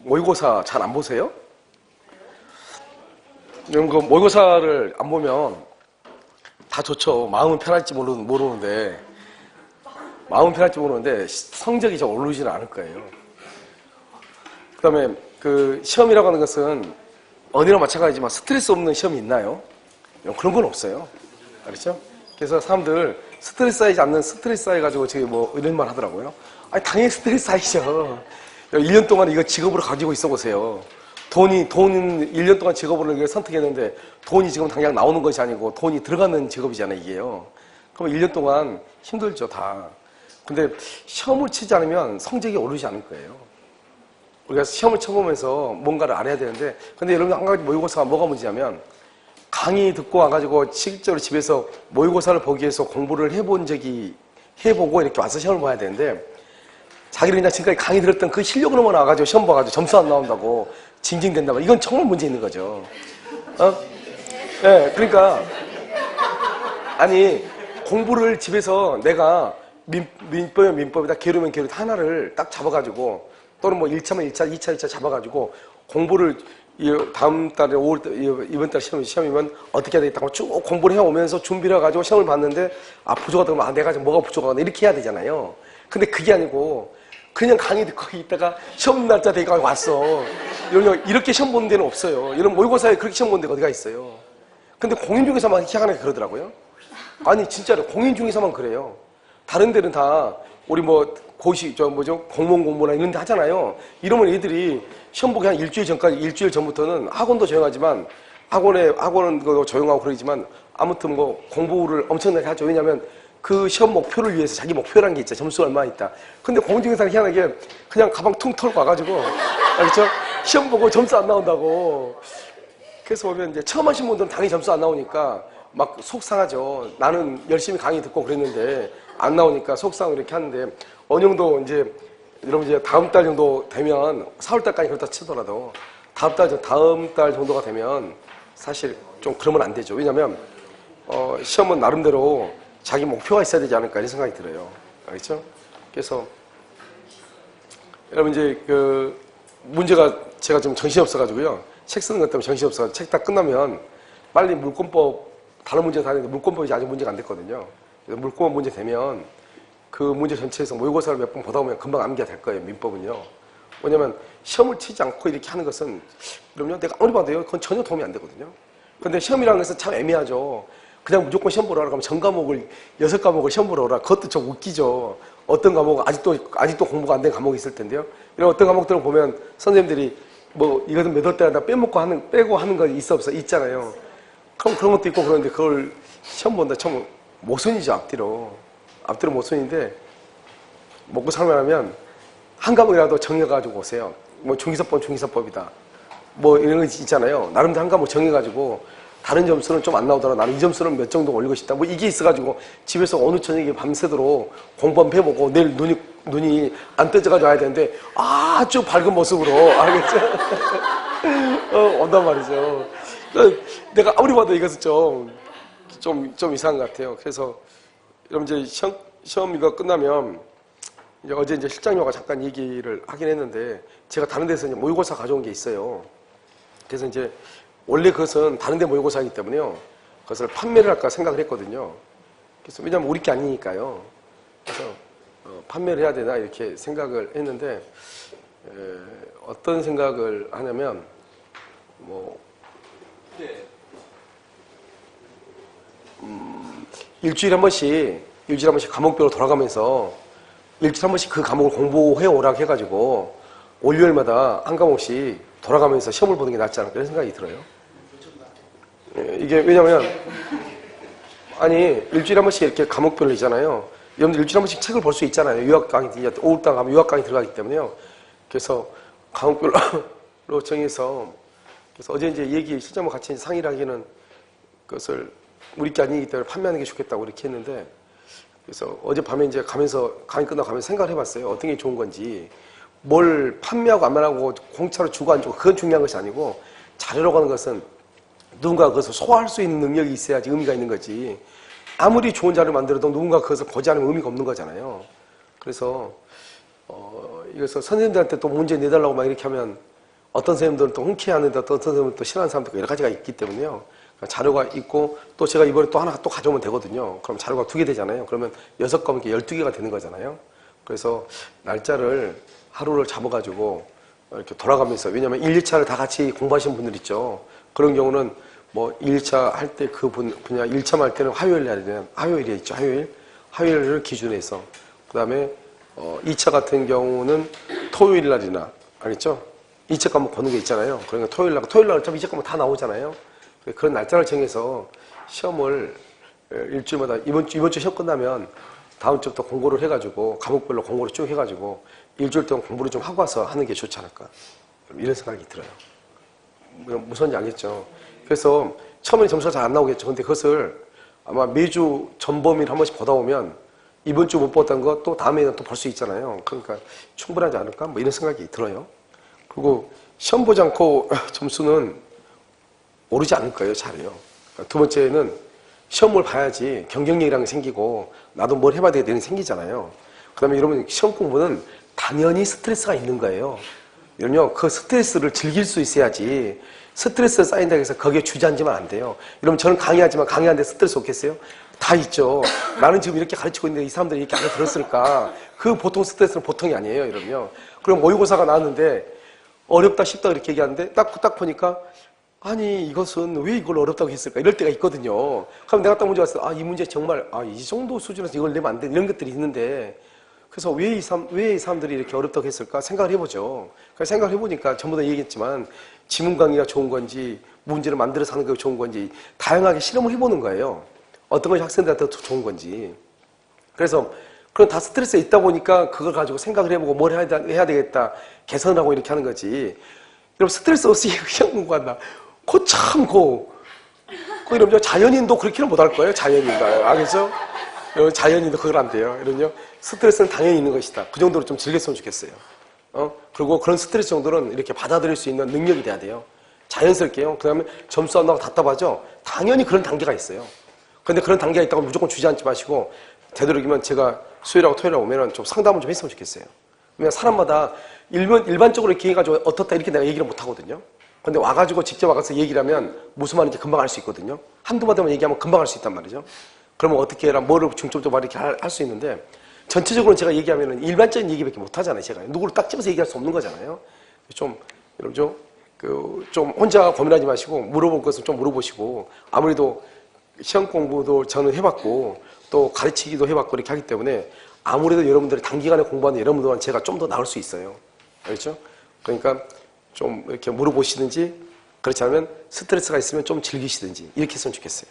모의고사 잘 안 보세요? 그럼 그 모의고사를 안 보면 다 좋죠. 마음은 편할지 모르는데 마음은 편할지 모르는데 성적이 좀 오르지는 않을 거예요. 그 다음에 그 시험이라고 하는 것은 어디나 마찬가지지만 스트레스 없는 시험이 있나요? 그런 건 없어요. 알겠죠? 그래서 사람들 스트레스 쌓이지 않는 스트레스 쌓여가지고 저기 뭐 이런 말 하더라고요. 아니 당연히 스트레스 쌓이죠. 1년 동안 이거 직업으로 가지고 있어 보세요. 돈은 1년 동안 직업으로 선택했는데 돈이 지금 당장 나오는 것이 아니고 돈이 들어가는 직업이잖아요, 이게요. 그럼 1년 동안 힘들죠, 다. 근데 시험을 치지 않으면 성적이 오르지 않을 거예요. 우리가 시험을 쳐보면서 뭔가를 알아야 되는데, 근데 여러분 한 가지 모의고사가 뭐가 문제냐면 강의 듣고 와가지고 실제로 집에서 모의고사를 보기 위해서 공부를 해보고 이렇게 와서 시험을 봐야 되는데, 자기를 그냥 지금까지 강의 들었던 그 실력으로만 와가지고 시험 봐가지고 점수 안 나온다고 징징댄다면 이건 정말 문제 있는 거죠. 네, 그러니까 아니 공부를 집에서 내가 민법이면 민법이다, 계류면 계류다 하나를 딱 잡아가지고 또는 뭐 1차면 1차, 2차, 2차 잡아가지고 공부를 다음 달에 5월 이번 달 시험이면 어떻게 해야 되겠다고 쭉 공부를 해오면서 준비를 해가지고 시험을 봤는데 부족하다 그러면 내가 지금 뭐가 부족하거나 이렇게 해야 되잖아요. 근데 그게 아니고 그냥 강의 듣고 있다가 시험 날짜 돼가 왔어. 이렇게 시험 보는 데는 없어요. 이런 모의고사에 그렇게 시험 보는 데가 어디가 있어요. 근데 공인 중에서만 희한하게 그러더라고요. 아니 진짜로 공인 중에서만 그래요. 다른 데는 다 우리 뭐 공무원 공부나 이런 데 하잖아요. 이러면 애들이 시험 보기 한 일주일 전부터는 학원도 조용하지만 학원은 조용하고 그러지만 아무튼 뭐 공부를 엄청나게 하죠. 왜냐하면 그 시험 목표를 위해서 자기 목표라는 게 있죠. 점수가 얼마 있다. 근데 공인중개사는 희한하게 그냥 가방 퉁 털고 와가지고, 알겠죠? 시험 보고 점수 안 나온다고. 그래서 보면 이제 처음 하신 분들은 당연히 점수 안 나오니까 막 속상하죠. 나는 열심히 강의 듣고 그랬는데 안 나오니까 속상하고 이렇게 하는데 어느 정도 이제 여러분 이제 다음 달 정도 되면 4월달까지 그렇다 치더라도 다음 달 정도가 되면 사실 좀 그러면 안 되죠. 왜냐면 시험은 나름대로 자기 목표가 있어야 되지 않을까 이런 생각이 들어요. 알겠죠? 그래서 여러분 이제 그 문제가 제가 좀 정신이 없어가지고요. 책 쓰는 것 때문에 정신이 없어가지고 책 다 끝나면 빨리 물권법 다른 문제 다 했는데 물권법이 아직 문제가 안 됐거든요. 그래서 물권법 문제 되면 그 문제 전체에서 모의고사를 몇 번 보다 보면 금방 암기가 될 거예요. 민법은요. 왜냐면 시험을 치지 않고 이렇게 하는 것은 그럼요. 내가 아무리 봐도요. 그건 전혀 도움이 안 되거든요. 근데 시험이라는 것은 참 애매하죠. 그냥 무조건 시험 보러 오라 그러면 전 과목을 6과목을 시험 보러 오라. 그것도 좀 웃기죠. 어떤 과목은 아직도 공부가 안 된 과목이 있을 텐데요. 이런 어떤 과목들을 보면 선생님들이 뭐 이것은 몇 월 때마다 빼고 하는 거 있어 없어 있잖아요. 그럼 그런 것도 있고 그런데 그걸 시험 본다 참 모순이죠. 앞뒤로 모순인데 먹고 살만하면 한 과목이라도 정해가지고 오세요. 뭐 중기사법이다. 뭐 이런 거 있잖아요. 나름대로 한 과목 정해가지고 다른 점수는 좀 안 나오더라. 나는 이 점수는 몇 정도 올리고 싶다. 뭐 이게 있어가지고 집에서 어느 저녁에 밤새도록 공부 한번 해보고 내일 눈이 안 떠져가지고 와야 되는데 아주 밝은 모습으로 알겠죠? 온단 말이죠. 내가 아무리 봐도 이것은 좀 이상한 것 같아요. 그래서 여러분 이제 시험 이거 끝나면 이제 어제 이제 실장님과 잠깐 얘기를 하긴 했는데 제가 다른 데서 이제 모의고사 가져온 게 있어요. 그래서 이제 원래 그것은 다른 데 모의고사이기 때문에요. 그것을 판매를 할까 생각을 했거든요. 그래서 왜냐면 우리 게 아니니까요. 그래서 판매를 해야 되나 이렇게 생각을 했는데 어떤 생각을 하냐면 일주일에 한 번씩 과목별로 돌아가면서 일주일에 한 번씩 그 과목을 공부해 오라고 해가지고 월요일마다 한 과목씩 돌아가면서 시험을 보는 게 낫지 않을까 이런 생각이 들어요. 이게 왜냐면 일주일에 한 번씩 이렇게 과목별로 있잖아요. 여러분들 일주일에 한 번씩 책을 볼 수 있잖아요. 유학 강의, 오후당 가면 유학 강의 들어가기 때문에요. 그래서 과목별로 정해서 그래서 어제 이제 실장과 같이 상의를 하기는 그것을 우리 게 아니기 때문에 판매하는 게 좋겠다고 이렇게 했는데 그래서 어젯밤에 이제 강의 끝나고 가면서 생각을 해봤어요. 어떤 게 좋은 건지. 뭘 판매하고 안 하고 공짜로 주고 안 주고 그건 중요한 것이 아니고 자료라고 하는 것은 누군가 그것을 소화할 수 있는 능력이 있어야지 의미가 있는 거지. 아무리 좋은 자료를 만들어도 누군가 그것을 보지 않으면 의미가 없는 거잖아요. 그래서 이것을 선생님들한테 또 문제 내달라고 막 이렇게 하면 어떤 선생님들은 또 흔쾌하는데 어떤 선생님은 또 싫어하는 사람도 있고 여러 가지가 있기 때문에요. 자료가 있고 또 제가 이번에 또 하나 또 가져오면 되거든요. 그럼 자료가 2개 되잖아요. 그러면 6건 이렇게 12개가 되는 거잖아요. 그래서 날짜를 하루를 잡아가지고 이렇게 돌아가면서, 왜냐면 1, 2차를 다 같이 공부하신 분들 있죠. 그런 경우는 뭐 1차 할 때 그 분야 1차 할 때는 화요일 해야 되면 화요일에 있죠. 화요일을 기준으로 해서. 그 다음에 2차 같은 경우는 토요일 날이나, 알겠죠? 2차 과목 보는 게 있잖아요. 그러니까 토요일 날 어차피 2차 과목 다 나오잖아요. 그런 날짜를 정해서 시험을 일주일마다 이번 주 시험 끝나면 다음 주부터 공고를 해가지고 과목별로 공고를 쭉 해가지고 일주일 동안 공부를 좀 하고 와서 하는 게 좋지 않을까, 이런 생각이 들어요. 무서운지 알겠죠? 그래서 처음에 점수가 잘 안 나오겠죠. 근데 그것을 아마 매주 전범위를 한 번씩 보다 보면 이번 주 못 봤던 거 또 다음에는 또 볼 수 있잖아요. 그러니까 충분하지 않을까, 뭐 이런 생각이 들어요. 그리고 시험 보지 않고 점수는 오르지 않을 거예요. 잘해요. 두 번째는 시험을 봐야지 경쟁력이라는 게 생기고 나도 뭘 해봐야 되는 게 생기잖아요. 그 다음에 여러분, 시험 공부는 당연히 스트레스가 있는 거예요. 여러분요, 그 스트레스를 즐길 수 있어야지. 스트레스가 쌓인다고 해서 거기에 주저앉으면 안 돼요. 여러분, 저는 강의하지만 강의하는데 스트레스 없겠어요? 다 있죠. 나는 지금 이렇게 가르치고 있는데 이 사람들이 이렇게 안 들었을까? 그 보통 스트레스는 보통이 아니에요. 여러분요. 그럼 모의고사가 나왔는데 어렵다 쉽다 이렇게 얘기하는데 딱 보니까 아니 이것은 왜 이걸 어렵다고 했을까? 이럴 때가 있거든요. 그럼 내가 딱 문제 왔을 때 이 문제 정말 이 정도 수준에서 이걸 내면 안 돼. 이런 것들이 있는데 그래서 왜 이 사람들이 이렇게 어렵다고 했을까 생각을 해보죠. 그래서 생각을 해보니까 전부 다 얘기했지만 지문 강의가 좋은 건지 문제를 만들어서 하는 게 좋은 건지 다양하게 실험을 해보는 거예요. 어떤 것이 학생들한테 더 좋은 건지. 그래서 그런 다 스트레스가 있다 보니까 그걸 가지고 생각을 해보고 뭘 해야 되겠다 개선을 하고 이렇게 하는 거지. 여러분 스트레스 없이 시험 공부한다. 여러분 자연인도 그렇게는 못할 거예요. 자연인도. 알겠죠? 여러분 자연인도 그걸 안 돼요. 여러분요. 스트레스는 당연히 있는 것이다. 그 정도로 좀 즐겼으면 좋겠어요. 그리고 그런 스트레스 정도는 이렇게 받아들일 수 있는 능력이 돼야 돼요. 자연스럽게요. 그 다음에 점수 안 나고 답답하죠? 당연히 그런 단계가 있어요. 그런데 그런 단계가 있다고 무조건 주저앉지 마시고 되도록이면 제가 수요일하고 토요일에 오면은 좀 상담을 좀 했으면 좋겠어요. 왜냐면 사람마다 일반적으로 이렇게 해가지고 어떻다 이렇게 내가 얘기를 못 하거든요. 근데 와가지고 직접 와서 얘기를 하면 무슨 말인지 금방 알 수 있거든요. 한두 마디만 얘기하면 금방 알 수 있단 말이죠. 그러면 어떻게 해라, 뭐를 중점적으로 이렇게 할 수 있는데 전체적으로 제가 얘기하면은 일반적인 얘기밖에 못 하잖아요. 제가 누구를 딱 집어서 얘기할 수 없는 거잖아요. 여러분 좀 혼자 고민하지 마시고 물어볼 것은 좀 물어보시고, 아무래도 시험 공부도 저는 해봤고 또 가르치기도 해봤고 이렇게 하기 때문에 아무래도 여러분들이 단기간에 공부하는 여러분들은 제가 좀 더 나을 수 있어요. 알겠죠? 그러니까 좀 이렇게 물어보시든지, 그렇지 않으면 스트레스가 있으면 좀 즐기시든지 이렇게 했으면 좋겠어요.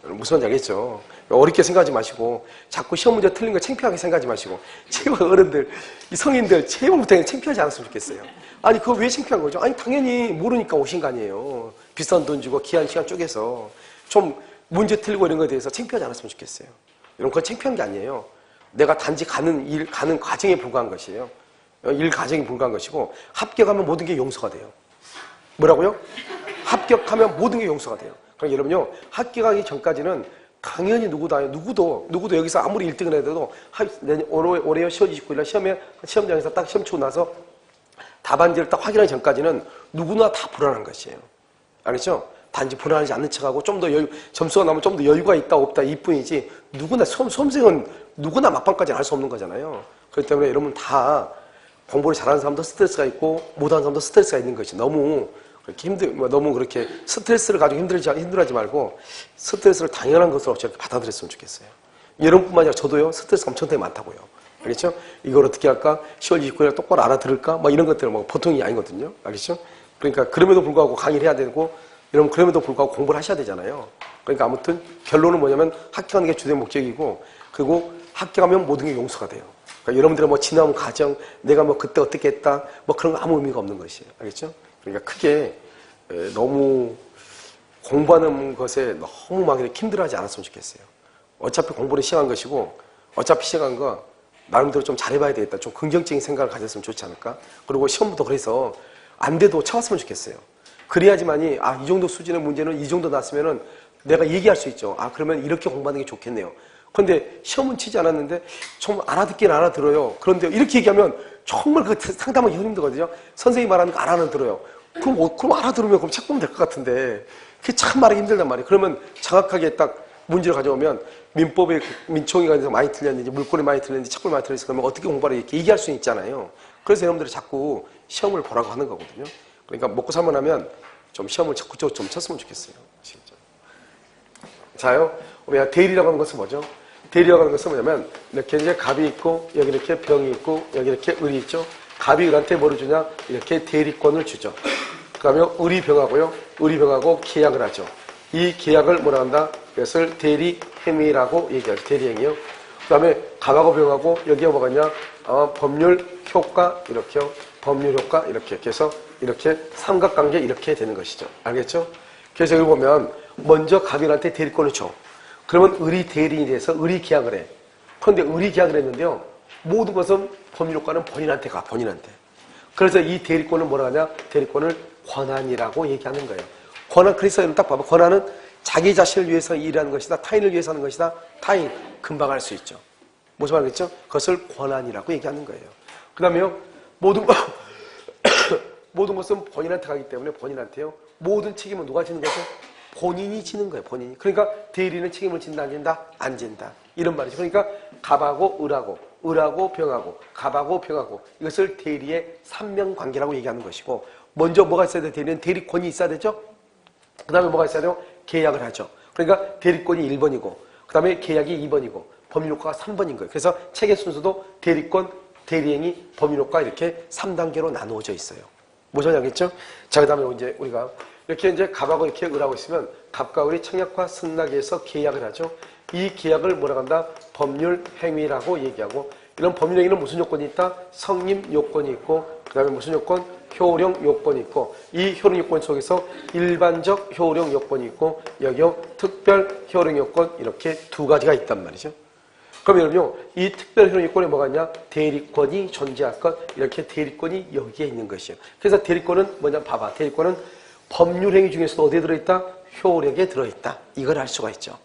무슨 말인지 알겠죠? 어렵게 생각하지 마시고 자꾸 시험 문제 틀린 거 창피하게 생각하지 마시고, 제발 어른들, 이 성인들 제발부터 창피하지 않았으면 좋겠어요. 아니 그거 왜 창피한 거죠? 아니 당연히 모르니까 오신 거 아니에요. 비싼 돈 주고 귀한 시간 쪼개서 좀 문제 틀리고 이런 거에 대해서 창피하지 않았으면 좋겠어요. 이런 건 창피한 게 아니에요. 내가 단지 가는 과정에 불과한 것이에요. 일 과정에 불과한 것이고, 합격하면 모든 게 용서가 돼요. 뭐라고요? 합격하면 모든 게 용서가 돼요. 그러니까 여러분요, 합격하기 전까지는 당연히 누구도 여기서 아무리 1등을 해도 올해 10월 29일 시험장에서 딱 시험 치고 나서 답안지를 딱 확인하기 전까지는 누구나 다 불안한 것이에요. 알겠죠? 단지 불안하지 않는 척하고 좀 더 점수가 나면 좀 더 여유가 있다 없다 이뿐이지, 누구나 수험생은 누구나 막판까지 알 수 없는 거잖아요. 그렇기 때문에 여러분 다 공부를 잘하는 사람도 스트레스가 있고 못하는 사람도 스트레스가 있는 것이, 너무 그렇게 스트레스를 가지고 힘들어하지 말고 스트레스를 당연한 것으로 이렇게 받아들였으면 좋겠어요. 여러분뿐만 아니라 저도요, 스트레스가 엄청 되게 많다고요. 알겠죠? 이걸 어떻게 할까? 10월 29일에 똑바로 알아들을까? 이런 것들은 보통이 아니거든요. 알겠죠? 그러니까 그럼에도 불구하고 강의를 해야 되고, 여러분 그럼에도 불구하고 공부를 하셔야 되잖아요. 그러니까 아무튼 결론은 뭐냐면 합격하는 게 주된 목적이고, 그리고 합격하면 모든 게 용서가 돼요. 그러니까 여러분들의 지나온 과정, 내가 그때 어떻게 했다, 그런 거 아무 의미가 없는 것이에요. 알겠죠? 그러니까 크게 너무 공부하는 것에 너무 막 이렇게 힘들어하지 않았으면 좋겠어요. 어차피 공부는 시작한 것이고, 어차피 시작한 거 나름대로 좀 잘해봐야 되겠다, 좀 긍정적인 생각을 가졌으면 좋지 않을까? 그리고 시험부터 그래서 안 돼도 참았으면 좋겠어요. 그래야지만이 이 정도 수준의 문제는 이 정도 났으면은 내가 얘기할 수 있죠. 그러면 이렇게 공부하는 게 좋겠네요. 그런데 시험은 치지 않았는데 좀 알아듣긴 알아들어요. 그런데 이렇게 얘기하면 정말 그 상담하기 힘들거든요. 선생님이 말하는 거 알아는 들어요. 그럼 알아들으면 그럼 책 보면 될 것 같은데 그게 참 말하기 힘들단 말이에요. 그러면 정확하게 딱 문제를 가져오면 민법에 민총이가 돼서 많이 틀렸는지 물권이 많이 틀렸는지 책벌이 많이 틀렸는지 그러면 어떻게 공부하라 이렇게 얘기할 수 있잖아요. 그래서 여러분들이 자꾸 시험을 보라고 하는 거거든요. 그러니까 먹고 살만하면 좀 시험을 적극적으로 좀 쳤으면 좋겠어요. 진짜. 자요, 우리가 대리라고 하는 것은 뭐죠? 대리라고 하는 것은 뭐냐면 이렇게 이제 갑이 있고 여기 이렇게 병이 있고 여기 이렇게 을이 있죠. 갑이 을한테 뭐를 주냐? 이렇게 대리권을 주죠. 그 다음에 을이 병하고요. 을이 병하고 계약을 하죠. 이 계약을 뭐라 한다? 이것을 대리행위라고 얘기하죠. 대리행위요. 그 다음에 갑하고 병하고 여기가 뭐가냐? 법률 효과 이렇게요. 법률 효과 이렇게 해서 이렇게 삼각관계 이렇게 되는 것이죠. 알겠죠? 그래서 여기 보면 먼저 갑일한테 대리권을 줘. 그러면 을이 대리인이 돼서 을이 계약을 해. 그런데 을이 계약을 했는데요. 모든 것은 법률 효과는 본인한테 가. 본인한테. 그래서 이 대리권을 뭐라 하냐? 대리권을 권한이라고 얘기하는 거예요. 권한, 그래서 여러분 딱 봐봐. 권한은 자기 자신을 위해서 일하는 것이다. 타인을 위해서 하는 것이다. 타인, 금방 할 수 있죠. 무슨 말이겠죠? 그것을 권한이라고 얘기하는 거예요. 그 다음에요. 모든 것은 본인한테 가기 때문에 본인한테요. 모든 책임은 누가 지는 거죠? 본인이 지는 거예요. 본인이. 그러니까 대리는 책임을 진다 안 진다? 안 진다. 이런 말이죠. 그러니까 갑하고 을하고 병하고 갑하고 병하고 이것을 대리의 삼명관계라고 얘기하는 것이고 먼저 뭐가 있어야 돼? 대리는 대리권이 있어야 되죠? 그 다음에 뭐가 있어야 돼요? 계약을 하죠. 그러니까 대리권이 1번이고 그 다음에 계약이 2번이고 법률효과가 3번인 거예요. 그래서 책의 순서도 대리권, 대리행위, 법률효과 이렇게 3단계로 나누어져 있어요. 무슨 알겠죠? 자, 그 다음에 이제 우리가 이렇게 이제 갑하고 이렇게 을하고 있으면 갑과 을이 청약과 승낙에서 계약을 하죠. 이 계약을 뭐라고 한다? 법률행위라고 얘기하고 이런 법률행위는 무슨 요건이 있다? 성립 요건이 있고 그 다음에 무슨 요건? 효력 요건이 있고 이 효력 요건 속에서 일반적 효력 요건이 있고 여기요 특별 효력 요건 이렇게 두 가지가 있단 말이죠. 그럼 여러분요 이 특별 효력 요건에 뭐가 있냐? 대리권이 존재할 것 이렇게 대리권이 여기에 있는 것이에요. 그래서 대리권은 뭐냐? 봐봐. 대리권은 법률행위 중에서도 어디에 들어있다? 효력에 들어있다. 이걸 알 수가 있죠.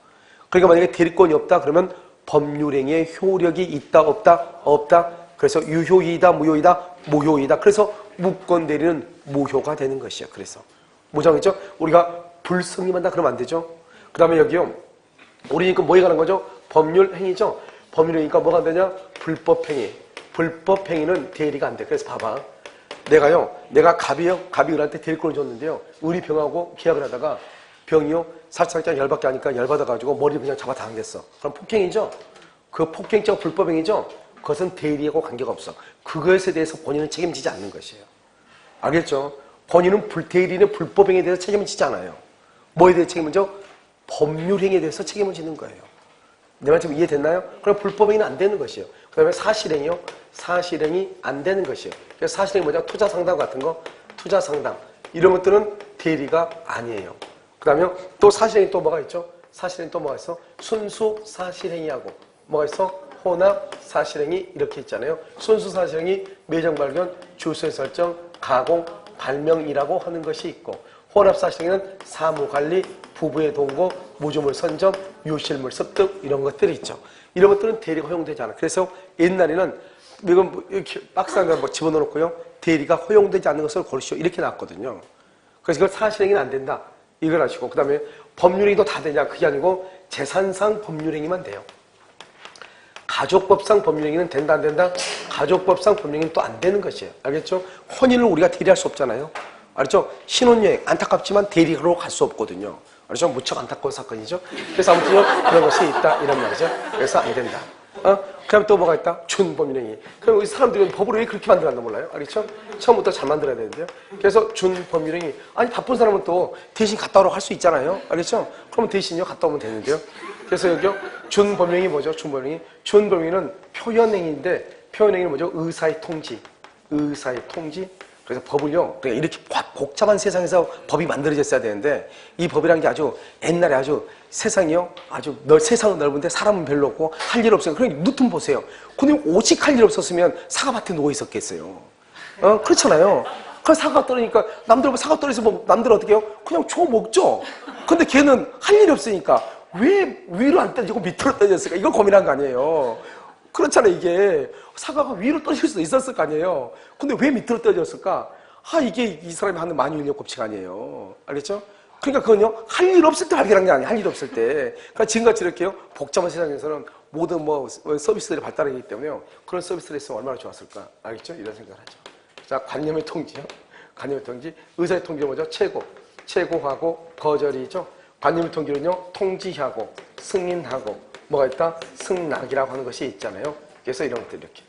그러니까 만약에 대리권이 없다 그러면 법률행위에 효력이 있다 없다? 없다. 그래서 유효이다 무효이다? 무효이다. 그래서 무권 대리는 무효가 되는 것이에요. 그래서 뭐죠? 우리가 불성립한다 그러면 안 되죠. 그 다음에 여기요 우리니까 뭐에 관한 거죠? 법률행위죠. 법률행위니까 뭐가 안 되냐? 불법행위. 불법행위는 대리가 안 돼. 그래서 봐봐. 내가 갑이 을한테 대리권을 줬는데요. 을이 병하고 계약을 하다가 병이요. 살짝 열받게 하니까 열받아가지고 머리를 그냥 잡아 당겼어. 그럼 폭행이죠? 그 폭행죄가 불법행위죠? 그것은 대리하고 관계가 없어. 그것에 대해서 본인은 책임지지 않는 것이에요. 알겠죠? 본인은 대리는 불법행위에 대해서 책임을 지지 않아요. 뭐에 대해 책임을 져? 법률행위에 대해서 책임을 지는 거예요. 내 말 지금 이해됐나요? 그럼 불법행위는 안 되는 것이에요. 그 다음에 사실행위요. 사실행위 안 되는 것이에요. 그래서 사실행위 뭐냐? 투자상담 같은 거, 투자상담. 이런 것들은 대리가 아니에요. 그 다음에 또 사실행위 또 뭐가 있죠? 사실행위 또 뭐가 있어? 순수 사실행위하고 뭐가 있어? 혼합 사실행위 이렇게 있잖아요. 순수 사실행위 매정 발견, 주소의 설정, 가공, 발명이라고 하는 것이 있고 혼합 사실행위는 사무관리, 부부의 동거, 무주물 선점, 유실물 습득 이런 것들이 있죠. 이런 것들은 대리가 허용되지 않아. 그래서 옛날에는 이건 이렇게 박스 안에 뭐 집어넣어놓고요. 대리가 허용되지 않는 것을 고르시오 이렇게 나왔거든요. 그래서 이걸 사실행위는 안 된다. 이걸 하시고 그 다음에 법률행위도 다 되냐? 그게 아니고 재산상 법률행위만 돼요. 가족법상 법률행위는 된다 안 된다? 가족법상 법률행위는 또 안 되는 것이에요. 알겠죠? 혼인을 우리가 대리할 수 없잖아요. 알죠? 신혼여행 안타깝지만 대리로 갈 수 없거든요. 알죠? 무척 안타까운 사건이죠. 그래서 아무튼 그런 것이 있다 이런 말이죠. 그래서 안 된다. 그다음에 또 뭐가 있다? 준법률행위. 그럼 이 사람들이 법을 왜 그렇게 만들었나 몰라요. 알겠죠? 처음부터 잘 만들어야 되는데요. 그래서 준법률행위. 아니 바쁜 사람은 또 대신 갔다 오라고 할 수 있잖아요. 알겠죠? 그러면 대신요 갔다 오면 되는데요. 그래서 여기요 준법률행위 뭐죠? 준법률행위. 준법률행위는 표현행위인데 표현행위는 뭐죠? 의사의 통지. 의사의 통지. 그래서 법을요, 그러니까 이렇게 복잡한 세상에서 법이 만들어졌어야 되는데, 이 법이라는 게 아주 옛날에 아주 세상이요, 아주 세상은 넓은데 사람은 별로 없고 할 일 없어요. 그러니까 뉴턴 보세요. 근데 오직 할 일 없었으면 사과밭에 누워 있었겠어요. 그렇잖아요. 그래서 사과가 떨어지니까 남들 사과 떨어져서 뭐 남들 어떻게 해요? 그냥 줘 먹죠. 근데 걔는 할 일이 없으니까 왜 위로 안 떨어지고 밑으로 떨어졌을까? 이걸 고민한 거 아니에요. 그렇잖아요. 이게 사과가 위로 떨어질 수도 있었을 거 아니에요. 근데 왜 밑으로 떨어졌을까? 이게 이 사람이 하는 만유인력 법칙 아니에요. 알겠죠? 그러니까 그건요, 할 일 없을 때 발견한 게 아니에요. 할 일 없을 때. 그러니까 지금같이 이렇게요, 복잡한 세상에서는 모든 서비스들이 발달하기 때문에요. 그런 서비스를 했으면 얼마나 좋았을까. 알겠죠? 이런 생각을 하죠. 자, 관념의 통지요. 관념의 통지. 의사의 통지는 뭐죠? 최고. 최고하고 거절이죠. 관념의 통지는요, 통지하고, 승인하고, 뭐가 있다? 승낙이라고 하는 것이 있잖아요. 그래서 이런 것들 이렇게.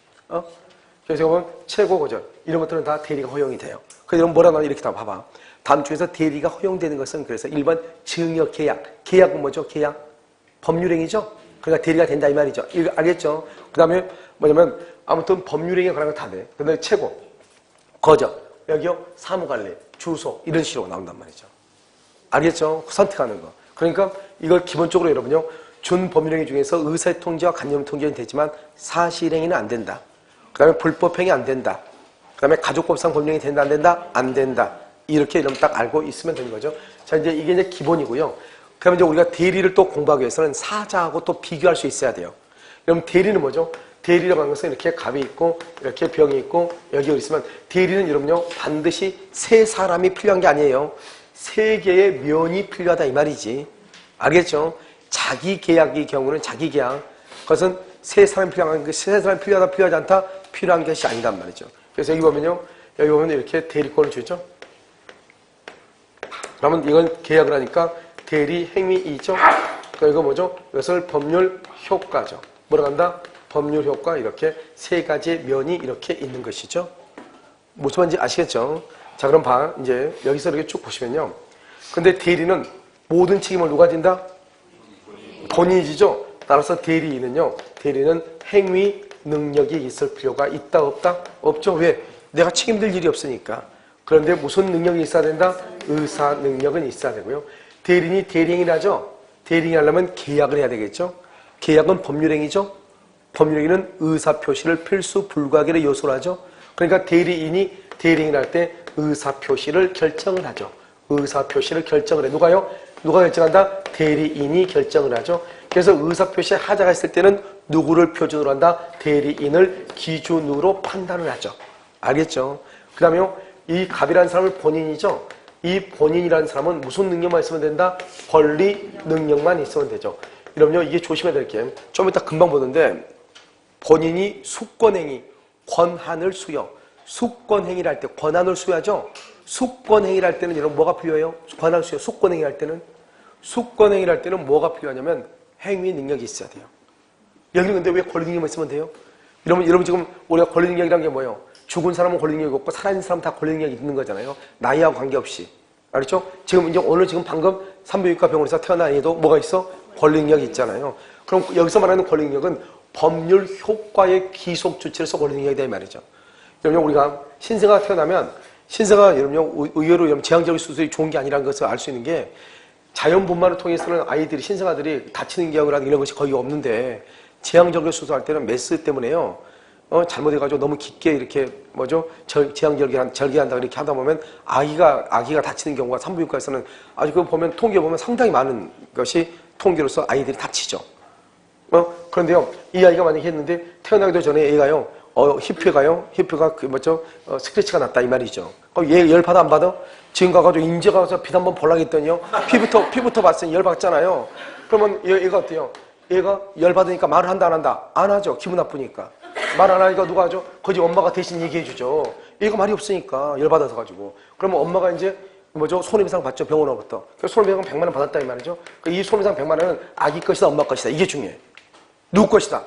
그래서 보면 최고 거절. 이런 것들은 다 대리가 허용이 돼요. 그래서 이런 뭐라 나와 이렇게 다 봐봐. 다음 중에서 대리가 허용되는 것은 그래서 1번 증여 계약. 계약은 뭐죠? 계약. 법률행위죠? 그러니까 대리가 된다 이 말이죠. 이거 알겠죠? 그 다음에 뭐냐면 아무튼 법률행위에 관한 건 다 돼. 그 다음에 최고. 거절. 여기요. 사무관리. 주소. 이런 식으로 나온단 말이죠. 알겠죠? 선택하는 거. 그러니까 이걸 기본적으로 여러분요. 준법률행위 중에서 의사의 통지와 관념 통지는 되지만 사실행위는 안 된다. 그 다음에 불법행위 안 된다. 그 다음에 가족법상 법령이 된다 안 된다? 안 된다. 이렇게 이러면 딱 알고 있으면 되는 거죠. 자, 이제 이게 이제 기본이고요. 그러면 이제 우리가 대리를 또 공부하기 위해서는 사자하고 또 비교할 수 있어야 돼요. 그럼 대리는 뭐죠? 대리라고 하는 것은 이렇게 갑이 있고, 이렇게 병이 있고, 여기 있으면 대리는 여러분요, 반드시 세 사람이 필요한 게 아니에요. 세 개의 면이 필요하다 이 말이지. 알겠죠? 자기 계약의 경우는 자기 계약. 그것은 세 사람이 필요한 게 세 사람이 필요하다, 필요하지 않다, 필요한 것이 아니단 말이죠. 그래서 여기 보면요, 여기 보면 이렇게 대리권을 주죠. 그러면 이건 계약을 하니까 대리 행위이죠. 그러니까 이거 뭐죠? 이것을 법률 효과죠. 뭐라고 한다? 법률 효과 이렇게 세 가지의 면이 이렇게 있는 것이죠. 무슨 말인지 아시겠죠? 자, 그럼 봐. 이제 여기서 이렇게 쭉 보시면요. 근데 대리는 모든 책임을 누가 진다? 본인이 지죠. 따라서 대리인은요. 대리는 행위 능력이 있을 필요가 있다 없다? 없죠. 왜? 내가 책임질 일이 없으니까. 그런데 무슨 능력이 있어야 된다? 의사 능력은 있어야 되고요. 대리인이 대리행위를 하죠. 대리행위 하려면 계약을 해야 되겠죠. 계약은 법률행위죠. 법률행위는 의사표시를 필수 불가결의 요소로 하죠. 그러니까 대리인이 대리행위를 할 때 의사표시를 결정을 하죠. 의사표시를 결정을 해. 누가요? 누가 결정한다? 대리인이 결정을 하죠. 그래서 의사표시에 하자가 있을 때는 누구를 표준으로 한다? 대리인을 기준으로 판단을 하죠. 알겠죠? 그 다음에요. 이 갑이라는 사람은 본인이죠. 이 본인이라는 사람은 무슨 능력만 있으면 된다? 권리 능력만 있으면 되죠. 여러분요, 이게 조심해야 될 게 좀 이따 금방 보는데 본인이 수권행위, 권한을 수여. 수권행위를 할 때 권한을 수여하죠. 수권행위를 할 때는 여러분 뭐가 필요해요? 권한 수여. 수권행위를 할 때는 수권행위를 할 때는 뭐가 필요하냐면 행위 능력이 있어야 돼요. 여기는 근데 왜 권리 능력만 있으면 돼요? 여러분 지금 우리가 권리 능력이라는 게 뭐예요? 죽은 사람은 권리 능력이 없고 살아있는 사람은 다 권리 능력이 있는 거잖아요. 나이하고 관계없이. 알겠죠? 지금 이제 오늘 지금 방금 산부인과 병원에서 태어난 애도 뭐가 있어? 권리 능력이 있잖아요. 그럼 여기서 말하는 권리 능력은 법률 효과의 기속 조치로서 권리 능력이다 이 말이죠. 여러분 우리가 신생아가 태어나면 신생아가 여러분 의외로 여러분 제왕절개 수술이 좋은 게 아니라는 것을 알 수 있는 게 자연분만을 통해서는 아이들이 신생아들이 다치는 경우라든가 이런 것이 거의 없는데 제왕절개 수술할 때는 메스 때문에요. 잘못해가지고 너무 깊게 이렇게 제왕절개한다 이렇게 하다 보면 아기가 다치는 경우가 산부인과에서는 아주 그 보면 통계 보면 상당히 많은 것이 통계로서 아이들이 다치죠. 그런데요, 이 아이가 만약에 했는데 태어나기도 전에 얘가요, 히프가 스크래치가 났다 이 말이죠. 그럼 얘 열 받아 안 받아? 지금 가가지고 인제 가서 빛 한번 보려고 했더니요, 피부터 봤으니 열 받잖아요. 그러면 얘가 어때요? 얘가 열 받으니까 말을 한다 안 한다? 안 하죠. 기분 나쁘니까. 말 안 하니까 누가 하죠? 거지 엄마가 대신 얘기해 주죠. 얘가 말이 없으니까 열 받아서 가지고. 그러면 엄마가 이제 손해배상 받죠. 병원으로부터. 그래서 손해배상 100만 원 받았다 이 말이죠. 이 손해배상 100만 원은 아기 것이다 엄마 것이다. 이게 중요해. 누구 것이다?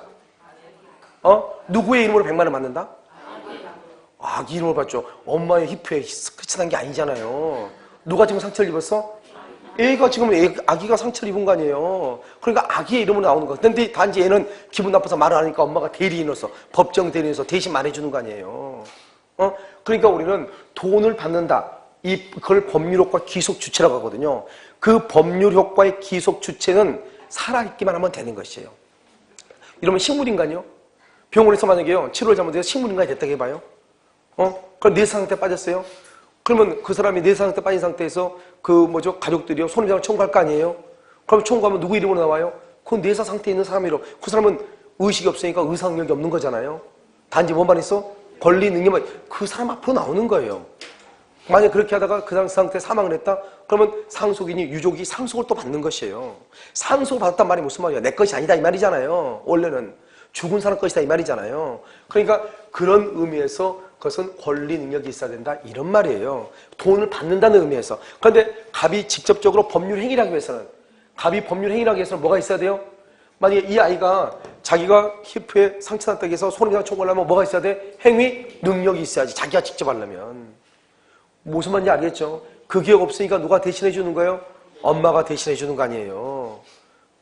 누구의 이름으로 100만 원 받는다? 아기 이름으로 받죠. 엄마의 히프에 스크래치 난 게 아니잖아요. 누가 지금 상처를 입었어? 얘가 지금 아기가 상처를 입은 거 아니에요. 그러니까 아기의 이름으로 나오는 거. 근데 단지 얘는 기분 나빠서 말을 하니까 엄마가 대리인으로서, 법정 대리인으로서 대신 말해주는 거 아니에요. 그러니까 우리는 돈을 받는다. 그걸 법률효과 기속주체라고 하거든요. 그 법률효과의 기속주체는 살아있기만 하면 되는 것이에요. 이러면 식물인간이요? 병원에서 만약에요, 치료를 잘못해서 식물인간이 됐다고 해봐요. 그럼 내사 상태에 빠졌어요? 그러면 그 사람이 내사 상태에 빠진 상태에서 가족들이요, 손해배상을 청구할 거 아니에요? 그럼 청구하면 누구 이름으로 나와요? 그건 내사 상태에 있는 사람 이름. 그 사람은 의식이 없으니까 의사 능력이 없는 거잖아요. 단지 뭐만 있어? 권리 능력만, 그 사람 앞으로 나오는 거예요. 만약 그렇게 하다가 그 상태 사망을 했다? 그러면 상속인이 유족이 상속을 또 받는 것이에요. 상속을 받았단 말이 무슨 말이야? 내 것이 아니다 이 말이잖아요. 원래는 죽은 사람 것이다 이 말이잖아요. 그러니까 그런 의미에서 그것은 권리 능력이 있어야 된다 이런 말이에요. 돈을 받는다는 의미에서. 그런데 갑이 직접적으로 법률 행위를 하기 위해서는, 갑이 법률 행위를 하기 위해서는 뭐가 있어야 돼요? 만약에 이 아이가 자기가 히프에 상처났다고 해서 손해배상 청구를 하면 뭐가 있어야 돼? 행위 능력이 있어야지. 자기가 직접 하려면. 무슨 말인지 알겠죠? 그게 없으니까 누가 대신해 주는 거예요? 엄마가 대신해 주는 거 아니에요.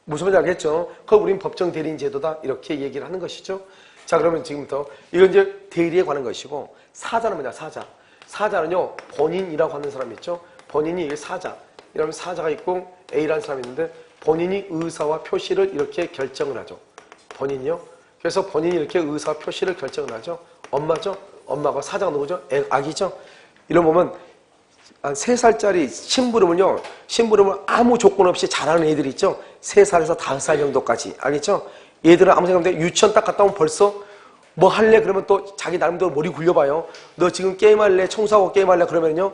무슨 말인지 알겠죠? 그럼 우린 법정 대리인 제도다 이렇게 얘기를 하는 것이죠. 자, 그러면 지금부터 이건 이제 대리에 관한 것이고, 사자는 뭐냐? 사자. 사자는요, 본인이라고 하는 사람이 있죠. 본인이 사자. 이러면 사자가 있고 A라는 사람이 있는데 본인이 의사와 표시를 이렇게 결정을 하죠. 본인이요. 그래서 본인이 이렇게 의사와 표시를 결정을 하죠. 엄마죠. 엄마가 사자가 누구죠? 아기죠. 이런 보면 한 3살짜리 심부름을요, 심부름을 아무 조건 없이 잘하는 애들이 있죠. 3살에서 5살 정도까지. 알겠죠? 얘들은 아무 생각 없는데 유치원 딱 갔다 오면 벌써 뭐 할래? 그러면 또 자기 나름대로 머리 굴려봐요. 너 지금 게임할래? 청소하고 게임할래? 그러면요,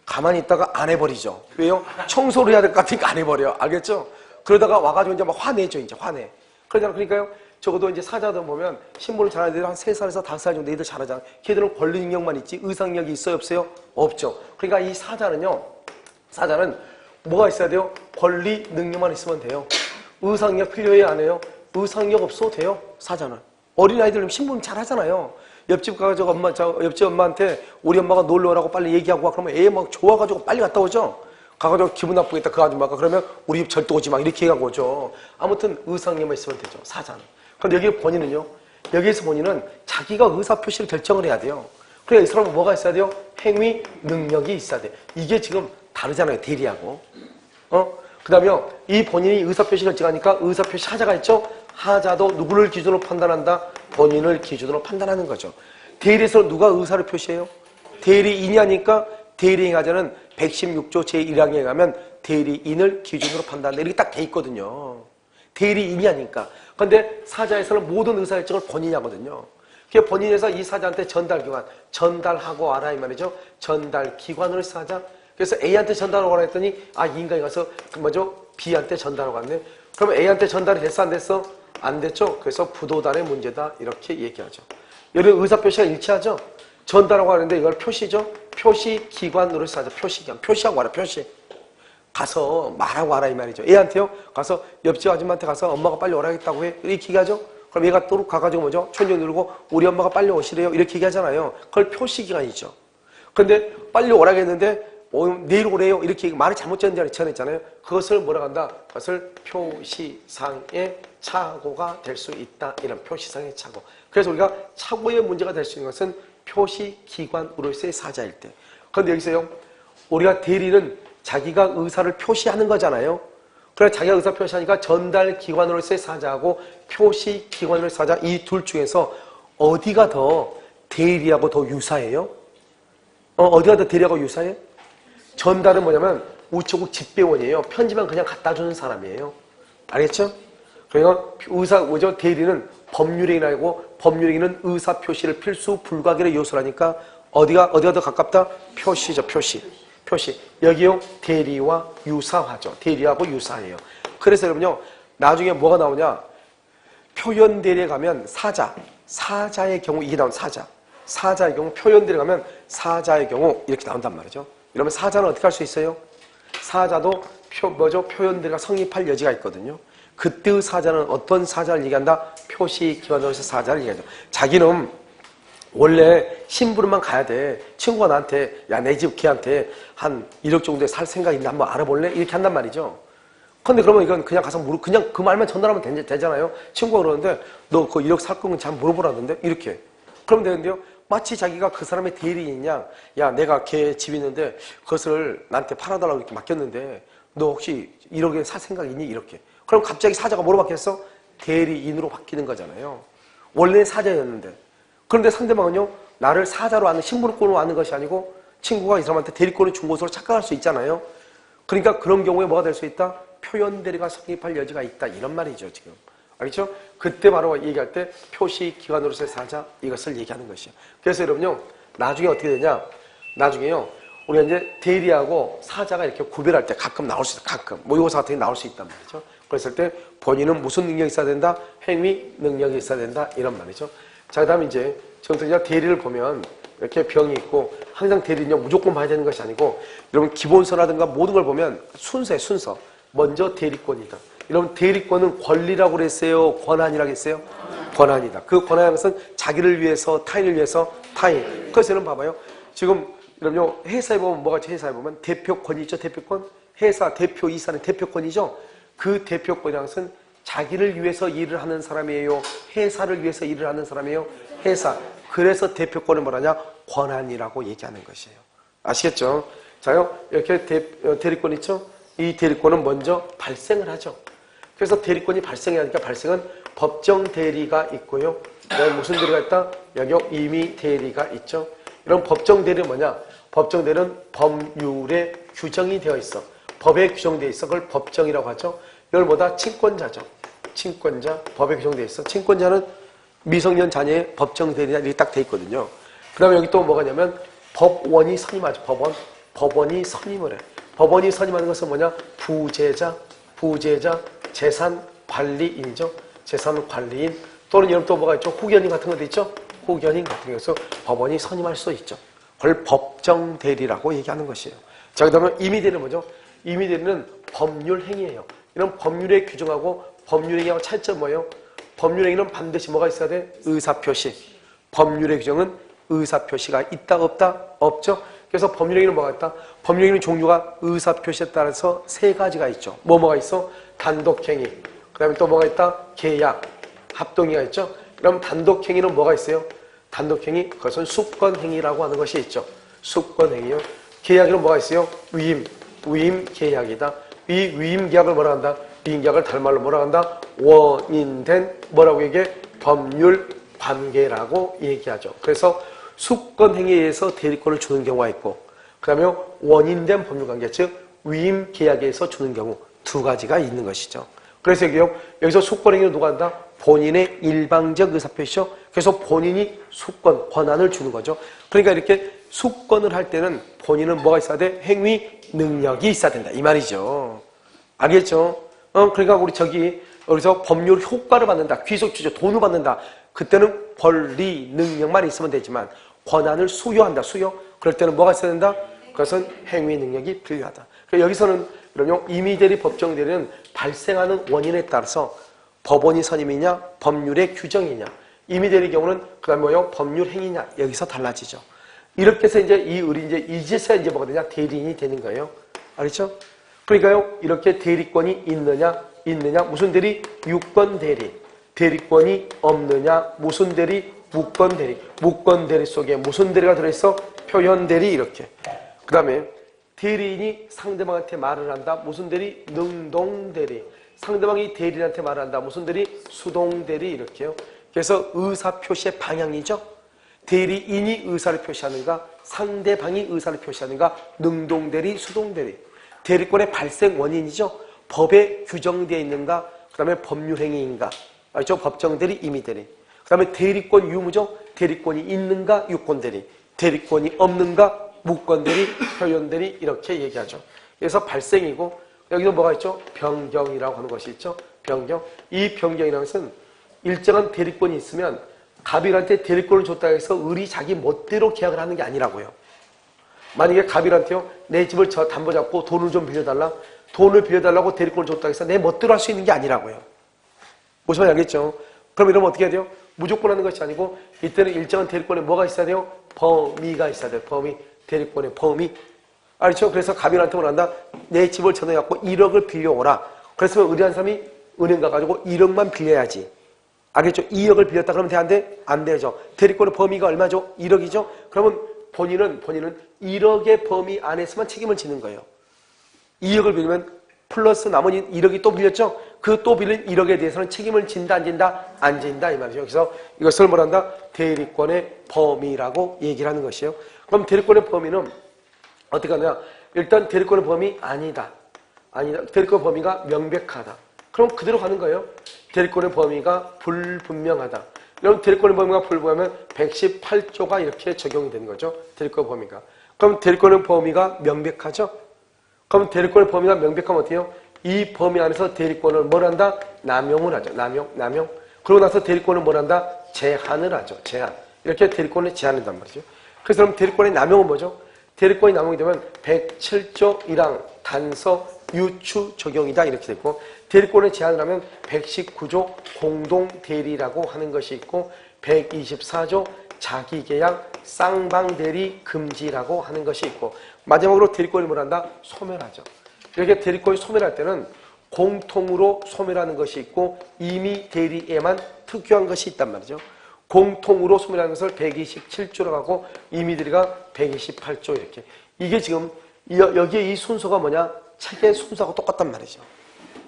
가만히 있다가 안 해버리죠. 왜요? 청소를 해야 될 것 같으니까 안 해버려. 알겠죠? 그러다가 와가지고 이제 막 화내죠. 이제 화내. 그러니까요, 적어도 이제 사자들 보면 신부를 잘하는 애들 한 3살에서 5살 정도 애들 잘하잖아. 걔들은 권리 능력만 있지 의상력이 있어요? 없어요? 없죠. 그러니까 이 사자는 뭐가 있어야 돼요? 권리 능력만 있으면 돼요. 의상력 필요해야 안 해요? 의상력 없어도 돼요. 사자는. 어린아이들 신부름 잘 하잖아요. 옆집 가가지고 옆집 엄마한테 우리 엄마가 놀러 오라고 빨리 얘기하고 와. 그러면 애 막 좋아가지고 빨리 갔다 오죠. 가가지고 기분 나쁘겠다 그 아줌마가. 그러면 우리 집 절대 오지 마 이렇게 해가고 오죠. 아무튼 의상력만 있으면 되죠. 사자는. 근데 여기 본인은요, 여기에서 본인은 자기가 의사표시를 결정을 해야 돼요. 그래, 이 사람은 뭐가 있어야 돼요? 행위 능력이 있어야 돼. 이게 지금 다르잖아요. 대리하고. 그 다음에 이 본인이 의사표시 결정하니까 의사표시 하자가 있죠? 하자도 누구를 기준으로 판단한다? 본인을 기준으로 판단하는 거죠. 대리에서 누가 의사를 표시해요? 대리인이 하니까 대리인 하자는 116조 제1항에 가면 대리인을 기준으로 판단한다. 이렇게 딱 돼 있거든요. 대리인이 하니까. 근데 사자에서는 모든 의사결정을 본인이 하거든요. 그게 본인에서 이 사자한테 전달기관, 전달하고 와라 이 말이죠. 전달기관으로 사자. 그래서 A한테 전달하고 와라 했더니 이 인간이 가서 B한테 전달하고 왔네. 그러면 A한테 전달이 됐어 안 됐어? 안 됐죠. 그래서 부도단의 문제다 이렇게 얘기하죠. 여기 의사표시가 일치하죠. 전달하고 하는데 이걸 표시죠. 표시기관으로 사자. 표시기관. 표시하고 와라. 표시. 가서 말하고 와라 이 말이죠. 애한테요. 가서 옆집 아줌마한테 가서 엄마가 빨리 오라겠다고 해. 이렇게 얘기하죠. 그럼 얘가 또 가가지고 뭐죠? 천정 누르고 우리 엄마가 빨리 오시래요. 이렇게 얘기하잖아요. 그걸 표시기관이죠. 근데 빨리 오라겠는데 내일 오래요. 이렇게 말을 잘못 전했잖아요. 그것을 뭐라고 한다? 그것을 표시상의 착오가 될 수 있다. 이런 표시상의 착오. 그래서 우리가 착오의 문제가 될 수 있는 것은 표시기관으로서의 사자일 때. 그런데 여기서요, 우리가 대리는 자기가 의사를 표시하는 거잖아요. 그래서 자기가 의사 표시하니까 전달기관으로서의 사자하고 표시기관으로서의 사자, 이 둘 중에서 어디가 더 대리하고 더 유사해요? 어디가 더 대리하고 유사해? 전달은 뭐냐면 우체국 집배원이에요. 편지만 그냥 갖다 주는 사람이에요. 알겠죠? 그러니까 대리는 법률행위라고, 법률행위는 의사 표시를 필수 불가결의 요소라니까 어디가 더 가깝다? 표시죠. 표시. 여기요, 대리와 유사하죠. 대리하고 유사해요. 그래서 여러분요, 나중에 뭐가 나오냐? 표현 대리에 가면 사자의 경우 이게 나온 사자의 경우, 표현 대리에 가면 사자의 경우 이렇게 나온단 말이죠. 이러면 사자는 어떻게 할 수 있어요? 사자도 표현 대리가 성립할 여지가 있거든요. 그때의 사자는 어떤 사자를 얘기한다? 표시기관으로서 사자를 얘기하죠. 자기는 원래 심부름만 가야 돼. 친구가 나한테 야, 내 집 걔한테 한 1억 정도에 살 생각 있는데 한번 알아볼래? 이렇게 한단 말이죠. 근데 그러면 이건 그냥 가서 그냥 그 말만 전달하면 되잖아요. 친구가 그러는데 너 그 1억 살 거면 잘 물어보라던데? 이렇게. 그러면 되는데요. 마치 자기가 그 사람의 대리인이냐, 야, 내가 걔 집 있는데 그것을 나한테 팔아달라고 이렇게 맡겼는데 너 혹시 1억에 살 생각 있니? 이렇게. 그럼 갑자기 사자가 뭐로 바뀌었어? 대리인으로 바뀌는 거잖아요. 원래 사자였는데. 그런데 상대방은요, 나를 사자로 아는, 신분권으로 아는 것이 아니고 친구가 이 사람한테 대리권을 준 것으로 착각할 수 있잖아요. 그러니까 그런 경우에 뭐가 될 수 있다? 표현 대리가 성립할 여지가 있다. 이런 말이죠, 지금. 알겠죠? 그때 바로 얘기할 때 표시기관으로서의 사자, 이것을 얘기하는 것이에요. 그래서 여러분요, 나중에 어떻게 되냐? 나중에요, 우리가 이제 대리하고 사자가 이렇게 구별할 때 가끔 나올 수 있다. 가끔 모의고사 같은 게 나올 수 있단 말이죠. 그랬을 때 본인은 무슨 능력이 있어야 된다? 행위 능력이 있어야 된다. 이런 말이죠. 자, 그 다음에 이제 지금 이제 대리를 보면 이렇게 병이 있고 항상 대리는요 무조건 봐야 되는 것이 아니고 여러분 기본서라든가 모든 걸 보면 순서에 순서. 먼저 대리권이다. 여러분 대리권은 권리라고 그랬어요? 권한이라고 했어요? 권한이다. 그 권한이라는 것은 자기를 위해서 타인을 위해서 타인. 그래서 여러분 봐봐요. 지금 여러분요 회사에 보면 뭐가 있죠? 회사에 보면 대표권이 있죠? 대표권. 회사 대표이사는 대표권이죠? 그 대표권이라는 것은 자기를 위해서 일을 하는 사람이에요? 회사를 위해서 일을 하는 사람이에요? 회사. 그래서 대표권을 뭐라냐? 권한이라고 얘기하는 것이에요. 아시겠죠? 자요, 이렇게 대리권 있죠? 이 대리권은 먼저 발생을 하죠. 그래서 대리권이 발생해야 하니까 발생은 법정 대리가 있고요. 여기 무슨 대리가 있다? 여기 임의 대리가 있죠. 이런 법정 대리는 뭐냐? 법정 대리는 법률에 규정이 되어 있어. 법에 규정되어 있어. 그걸 법정이라고 하죠. 이걸 뭐다? 친권자죠. 친권자, 법에 규정되어 있어. 친권자는 미성년 자녀의 법정 대리나 이렇게 딱 돼 있거든요. 그 다음에 여기 또 뭐가 냐면 법원이 선임하죠. 법원이 선임을 해. 법원이 선임하는 것은 뭐냐? 부재자, 재산 관리인이죠. 재산 관리인. 또는 여러분 또 뭐가 있죠? 후견인 같은 것도 있죠? 후견인 같은 것에서 법원이 선임할 수 있죠. 그걸 법정 대리라고 얘기하는 것이에요. 자, 그 다음에 임의 대리는 뭐죠? 임의 대리는 법률 행위예요. 이런 법률에 규정하고 법률 행위하고 차이점 뭐예요? 법률 행위는 반드시 뭐가 있어야 돼? 의사표시. 법률의 규정은 의사표시가 있다 없다? 없죠. 그래서 법률 행위는 뭐가 있다? 법률 행위는 종류가 의사표시에 따라서 세 가지가 있죠. 뭐가 있어? 단독행위. 그 다음에 또 뭐가 있다? 계약, 합동행위가 있죠. 그럼 단독행위는 뭐가 있어요? 단독행위, 그것은 수권행위라고 하는 것이 있죠. 수권행위요. 계약에는 뭐가 있어요? 위임 계약이다. 이 위임 계약을 뭐라 한다? 위임 계약을 다른 말로 뭐라 한다? 원인된 뭐라고 얘기해? 법률 관계라고 얘기하죠. 그래서 수권행위에 의해서 대리권을 주는 경우가 있고, 그 다음에 원인된 법률관계, 즉 위임 계약에 의해서 주는 경우 두 가지가 있는 것이죠. 그래서 여기서 수권행위는 누가 한다? 본인의 일방적 의사표시죠. 그래서 본인이 수권, 권한을 주는 거죠. 그러니까 이렇게 수권을 할 때는 본인은 뭐가 있어야 돼? 행위 능력이 있어야 된다. 이 말이죠. 알겠죠? 그러니까 우리 여기서 법률 효과를 받는다. 귀속주죠. 돈을 받는다. 그때는 권리, 능력만 있으면 되지만 권한을 수여한다. 수여. 그럴 때는 뭐가 있어야 된다? 그것은 행위 능력이 필요하다. 그러니까 여기서는 그러면 임의대리, 법정대리는 발생하는 원인에 따라서 법원이 선임이냐, 법률의 규정이냐. 임의대리 경우는 그다음 뭐요? 법률 행위냐. 여기서 달라지죠. 이렇게 해서 이제 이 의리 이제서야 이제 뭐가 되냐? 대리인이 되는 거예요. 알겠죠? 그러니까요, 이렇게 대리권이 있느냐, 무슨 대리? 유권 대리. 대리권이 없느냐, 무슨 대리? 무권 대리. 무권 대리 속에 무슨 대리가 들어있어? 표현 대리. 이렇게. 그 다음에 대리인이 상대방한테 말을 한다. 무슨 대리? 능동 대리. 상대방이 대리인한테 말을 한다. 무슨 대리? 수동 대리. 이렇게요. 그래서 의사 표시의 방향이죠. 대리인이 의사를 표시하는가, 상대방이 의사를 표시하는가, 능동 대리, 수동 대리. 대리권의 발생 원인이죠. 법에 규정되어 있는가, 그 다음에 법률 행위인가. 알죠? 법정 대리, 임의 대리. 그 다음에 대리권 유무죠. 대리권이 있는가, 유권 대리. 대리권이 없는가, 무권 대리, 표현 대리. 이렇게 얘기하죠. 그래서 발생이고, 여기도 뭐가 있죠? 변경이라고 하는 것이 있죠. 변경. 이 변경이라는 것은 일정한 대리권이 있으면 갑일한테 대리권을 줬다고 해서 을이 자기 멋대로 계약을 하는 게 아니라고요. 만약에 갑일한테요, 내 집을 담보 잡고 돈을 좀 빌려달라. 돈을 빌려달라고 대리권을 줬다고 해서 내 멋대로 할 수 있는 게 아니라고요. 무슨 말인지 알겠죠? 그럼 이러면 어떻게 해야 돼요? 무조건 하는 것이 아니고 이때는 일정한 대리권에 뭐가 있어야 돼요? 범위가 있어야 돼요. 범위. 대리권의 범위. 알죠? 그래서 갑일한테 뭐란다? 내 집을 전해갖고 1억을 빌려오라. 그래서 의뢰한 사람이 은행 가가지고 1억만 빌려야지. 알겠죠? 2억을 빌렸다 그러면 돼? 안 돼? 안 되죠. 대리권의 범위가 얼마죠? 1억이죠? 그러면 본인은 1억의 범위 안에서만 책임을 지는 거예요. 2억을 빌리면 플러스 나머지 1억이 또 빌렸죠? 그 또 빌린 1억에 대해서는 책임을 진다, 안 진다? 안 진다, 이 말이죠. 그래서 이것을 뭐란다? 대리권의 범위라고 얘기를 하는 것이에요. 그럼 대리권의 범위는 어떻게 하냐? 일단 대리권의 범위 아니다. 대리권 범위가 명백하다. 그럼 그대로 가는 거예요. 대리권의 범위가 불분명하다. 그럼 대리권의 범위가 불분명하면 118조가 이렇게 적용이 되는 거죠. 대리권 범위가. 그럼 대리권의 범위가 명백하죠? 그럼 대리권의 범위가 명백하면 어떻게 해요? 이 범위 안에서 대리권을 뭘 한다? 남용을 하죠. 남용. 그러고 나서 대리권을 뭘 한다? 제한을 하죠. 제한. 이렇게 대리권을 제한한단 말이죠. 그래서 그럼 대리권의 남용은 뭐죠? 대리권이 남용이 되면 107조 1항 단서 유추 적용이다 이렇게 되고, 대리권을 제한을 하면 119조 공동대리라고 하는 것이 있고, 124조 자기계약 쌍방대리 금지라고 하는 것이 있고, 마지막으로 대리권이 뭘 한다? 소멸하죠. 이렇게 대리권이 소멸할 때는 공통으로 소멸하는 것이 있고 임의 대리에만 특유한 것이 있단 말이죠. 공통으로 소멸하는 것을 127조라고 하고 임의 대리가 128조 이렇게. 이게 지금 여기에 이 순서가 뭐냐? 책의 순서하고 똑같단 말이죠.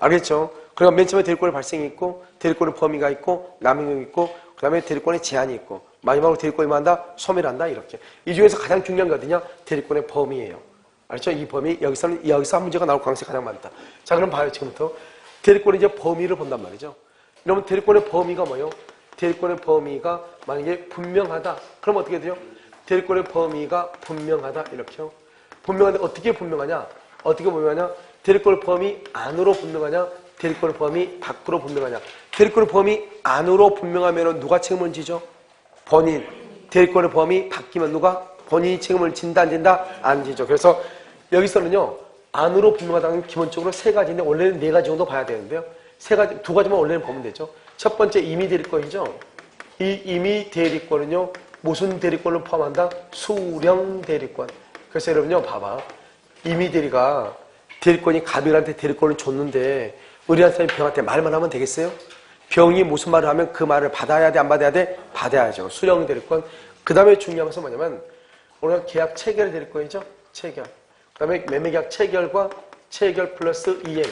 알겠죠? 그러니까 맨 처음에 대리권의 발생이 있고, 대리권의 범위가 있고, 남용이 있고, 그 다음에 대리권의 제한이 있고, 마지막으로 대리권이 한다? 소멸한다 이렇게. 이 중에서 가장 중요한 거 어디냐? 대리권의 범위예요. 알죠? 이 범위, 여기서 한 문제가 나올 가능성이 가장 많다. 자, 그럼 봐요, 지금부터. 대리권의 이제 범위를 본단 말이죠. 그러면 대리권의 범위가 뭐예요? 대리권의 범위가 만약에 분명하다. 그럼 어떻게 돼요? 대리권의 범위가 분명하다. 이렇게요. 분명한데 어떻게 분명하냐? 어떻게 분명하냐? 대리권의 범위 안으로 분명하냐? 대리권의 범위 밖으로 분명하냐? 대리권의 범위 안으로 분명하면 누가 책임을 지죠? 본인. 대리권의 범위 바뀌면 누가? 본인이 책임을 진다, 안 진다? 안 지죠. 그래서 여기서는요, 안으로 분명하다는 기본적으로 세 가지인데, 원래는 네 가지 정도 봐야 되는데요. 두 가지만 원래는 보면 되죠. 첫 번째, 임의 대리권이죠. 이 임의 대리권은요, 무슨 대리권을 포함한다? 수령 대리권. 그래서 여러분요, 봐봐. 임의 대리가 대리권이 가비한테 대리권을 줬는데, 의뢰한 사람이 병한테 말만 하면 되겠어요? 병이 무슨 말을 하면 그 말을 받아야 돼, 안 받아야 돼? 받아야죠. 수령 대리권. 그 다음에 중요한 것은 뭐냐면, 우리가 계약 체결 대리권이죠? 체결. 그 다음에 매매계약 체결과 체결 플러스 이행.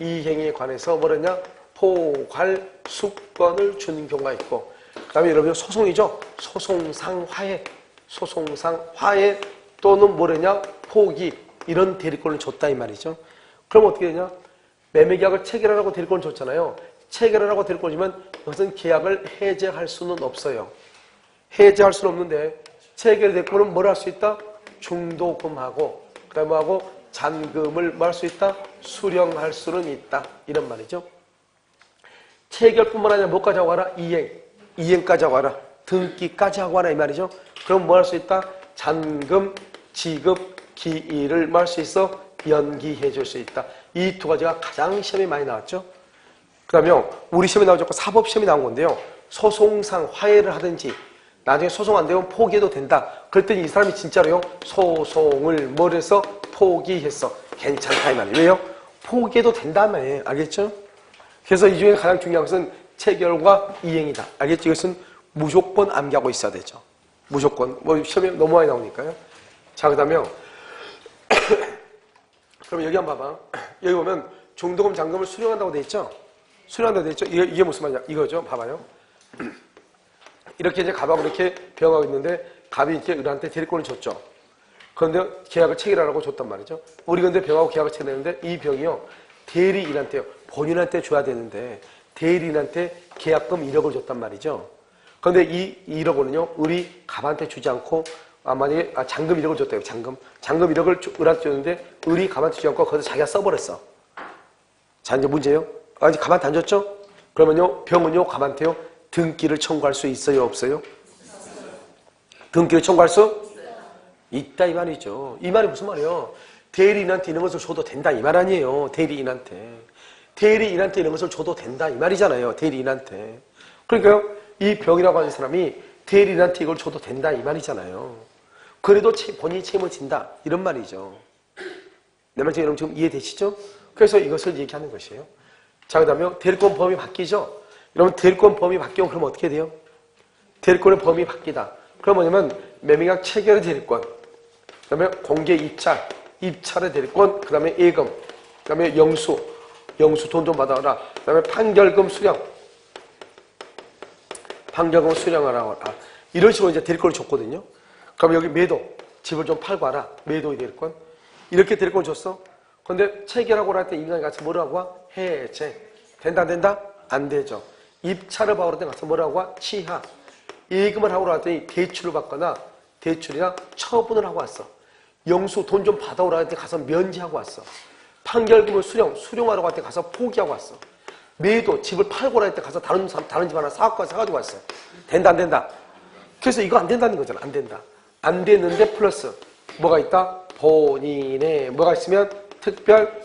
이행에 관해서 뭐랬냐? 포괄 수권을 주는 경우가 있고, 그 다음에 여러분 소송이죠? 소송상 화해. 소송상 화해 또는 뭐랬냐? 포기. 이런 대리권을 줬다 이 말이죠. 그럼 어떻게 되냐? 매매계약을 체결하라고 대리권을 줬잖아요. 체결하라고 대리권을 주면 이것은 계약을 해제할 수는 없어요. 해제할 수는 없는데 체결 대리권은 뭘 할 수 있다? 중도금하고 그 다음에 하고 잔금을 뭐 할 수 있다? 수령할 수는 있다. 이런 말이죠. 체결뿐만 아니라 뭐까지 하고 가라? 이행까지 하고 가라. 등기까지 하고 가라 이 말이죠. 그럼 뭐 할 수 있다? 잔금, 지급, 기일을 뭐 할 수 있어? 연기해 줄 수 있다. 이 두 가지가 가장 시험에 많이 나왔죠. 그 다음에 우리 시험에 나오지 않고 사법시험에 나온 건데요. 소송상 화해를 하든지 나중에 소송 안 되면 포기해도 된다. 그랬더니 이 사람이 진짜로요. 소송을 뭘 해서 포기했어. 괜찮다 이 말이에요. 왜요? 포기해도 된다 말이에요. 알겠죠? 그래서 이 중에 가장 중요한 것은 체결과 이행이다. 알겠죠? 이것은 무조건 암기하고 있어야 되죠. 무조건. 뭐 시험에 너무 많이 나오니까요. 자, 그 다음에 그럼 여기 한번 봐봐. 여기 보면 중도금 잔금을 수령한다고 돼 있죠? 수령한다고 돼 있죠? 이게 무슨 말이야? 이거죠? 봐봐요. 이렇게 이제 갑하고 이렇게 병하고 있는데 갑이 이렇게 을한테 대리권을 줬죠. 그런데 계약을 체결하라고 줬단 말이죠. 우리 근데 병하고 계약을 체결했는데 이 병이요. 대리인한테요. 본인한테 줘야 되는데 대리인한테 계약금 1억을 줬단 말이죠. 그런데 이 1억 원은요. 우리 갑한테 주지 않고 만약에 잔금 1억을 줬대요. 잔금 1억을 을한테 줬는데 을이 갑한테 주지 않고 거기서 자기가 써버렸어. 자, 이제 문제예요. 이제 갑한테 안 줬죠? 그러면요. 병은요. 갑한테요. 등기를 청구할 수 있어요? 없어요? 등기를 청구할 수? 있다 이 말이죠. 이 말이 무슨 말이에요? 대리인한테 이런 것을 줘도 된다 이 말 아니에요. 대리인한테 이런 것을 줘도 된다 이 말이잖아요. 대리인한테. 그러니까요. 이 병이라고 하는 사람이 대리인한테 이걸 줘도 된다 이 말이잖아요. 그래도 본인이 책임을 진다 이런 말이죠. 내 말 여러분 지금 이해되시죠? 그래서 이것을 얘기하는 것이에요. 자, 그 다음에 대리권 범위 바뀌죠? 여러분 대리권 범위 바뀌면 그럼 어떻게 돼요? 대리권의 범위 바뀌다. 그럼 뭐냐면 매매계약 체결의 대리권, 그 다음에 공개 입찰의 대리권, 그 다음에 예금, 그 다음에 영수 돈 좀 받아라. 그 다음에 판결금 수령하라. 이런 식으로 이제 대리권을 줬거든요. 그럼 여기 매도, 집을 좀 팔고 와라. 매도의 대리권. 이렇게 대리권을 줬어. 그런데 체결하고 할 때 인간이 같이 뭐라고 하? 해제. 된다 안 된다? 안 되죠. 입찰을 받으러 때 가서 뭐라고 하? 취하. 예금을 하고 나왔더니 대출을 받거나 대출이나 처분을 하고 왔어. 영수 돈 좀 받아오라 할 때 가서 면제하고 왔어. 판결금을 수령하러 갈 때 가서 포기하고 왔어. 매도 집을 팔고라 할 때 가서 다른 집 하나 사가지고 왔어. 된다 안 된다? 그래서 이거 안 된다는 거잖아. 안 된다. 안 됐는데 플러스 뭐가 있다? 본인의 뭐가 있으면 특별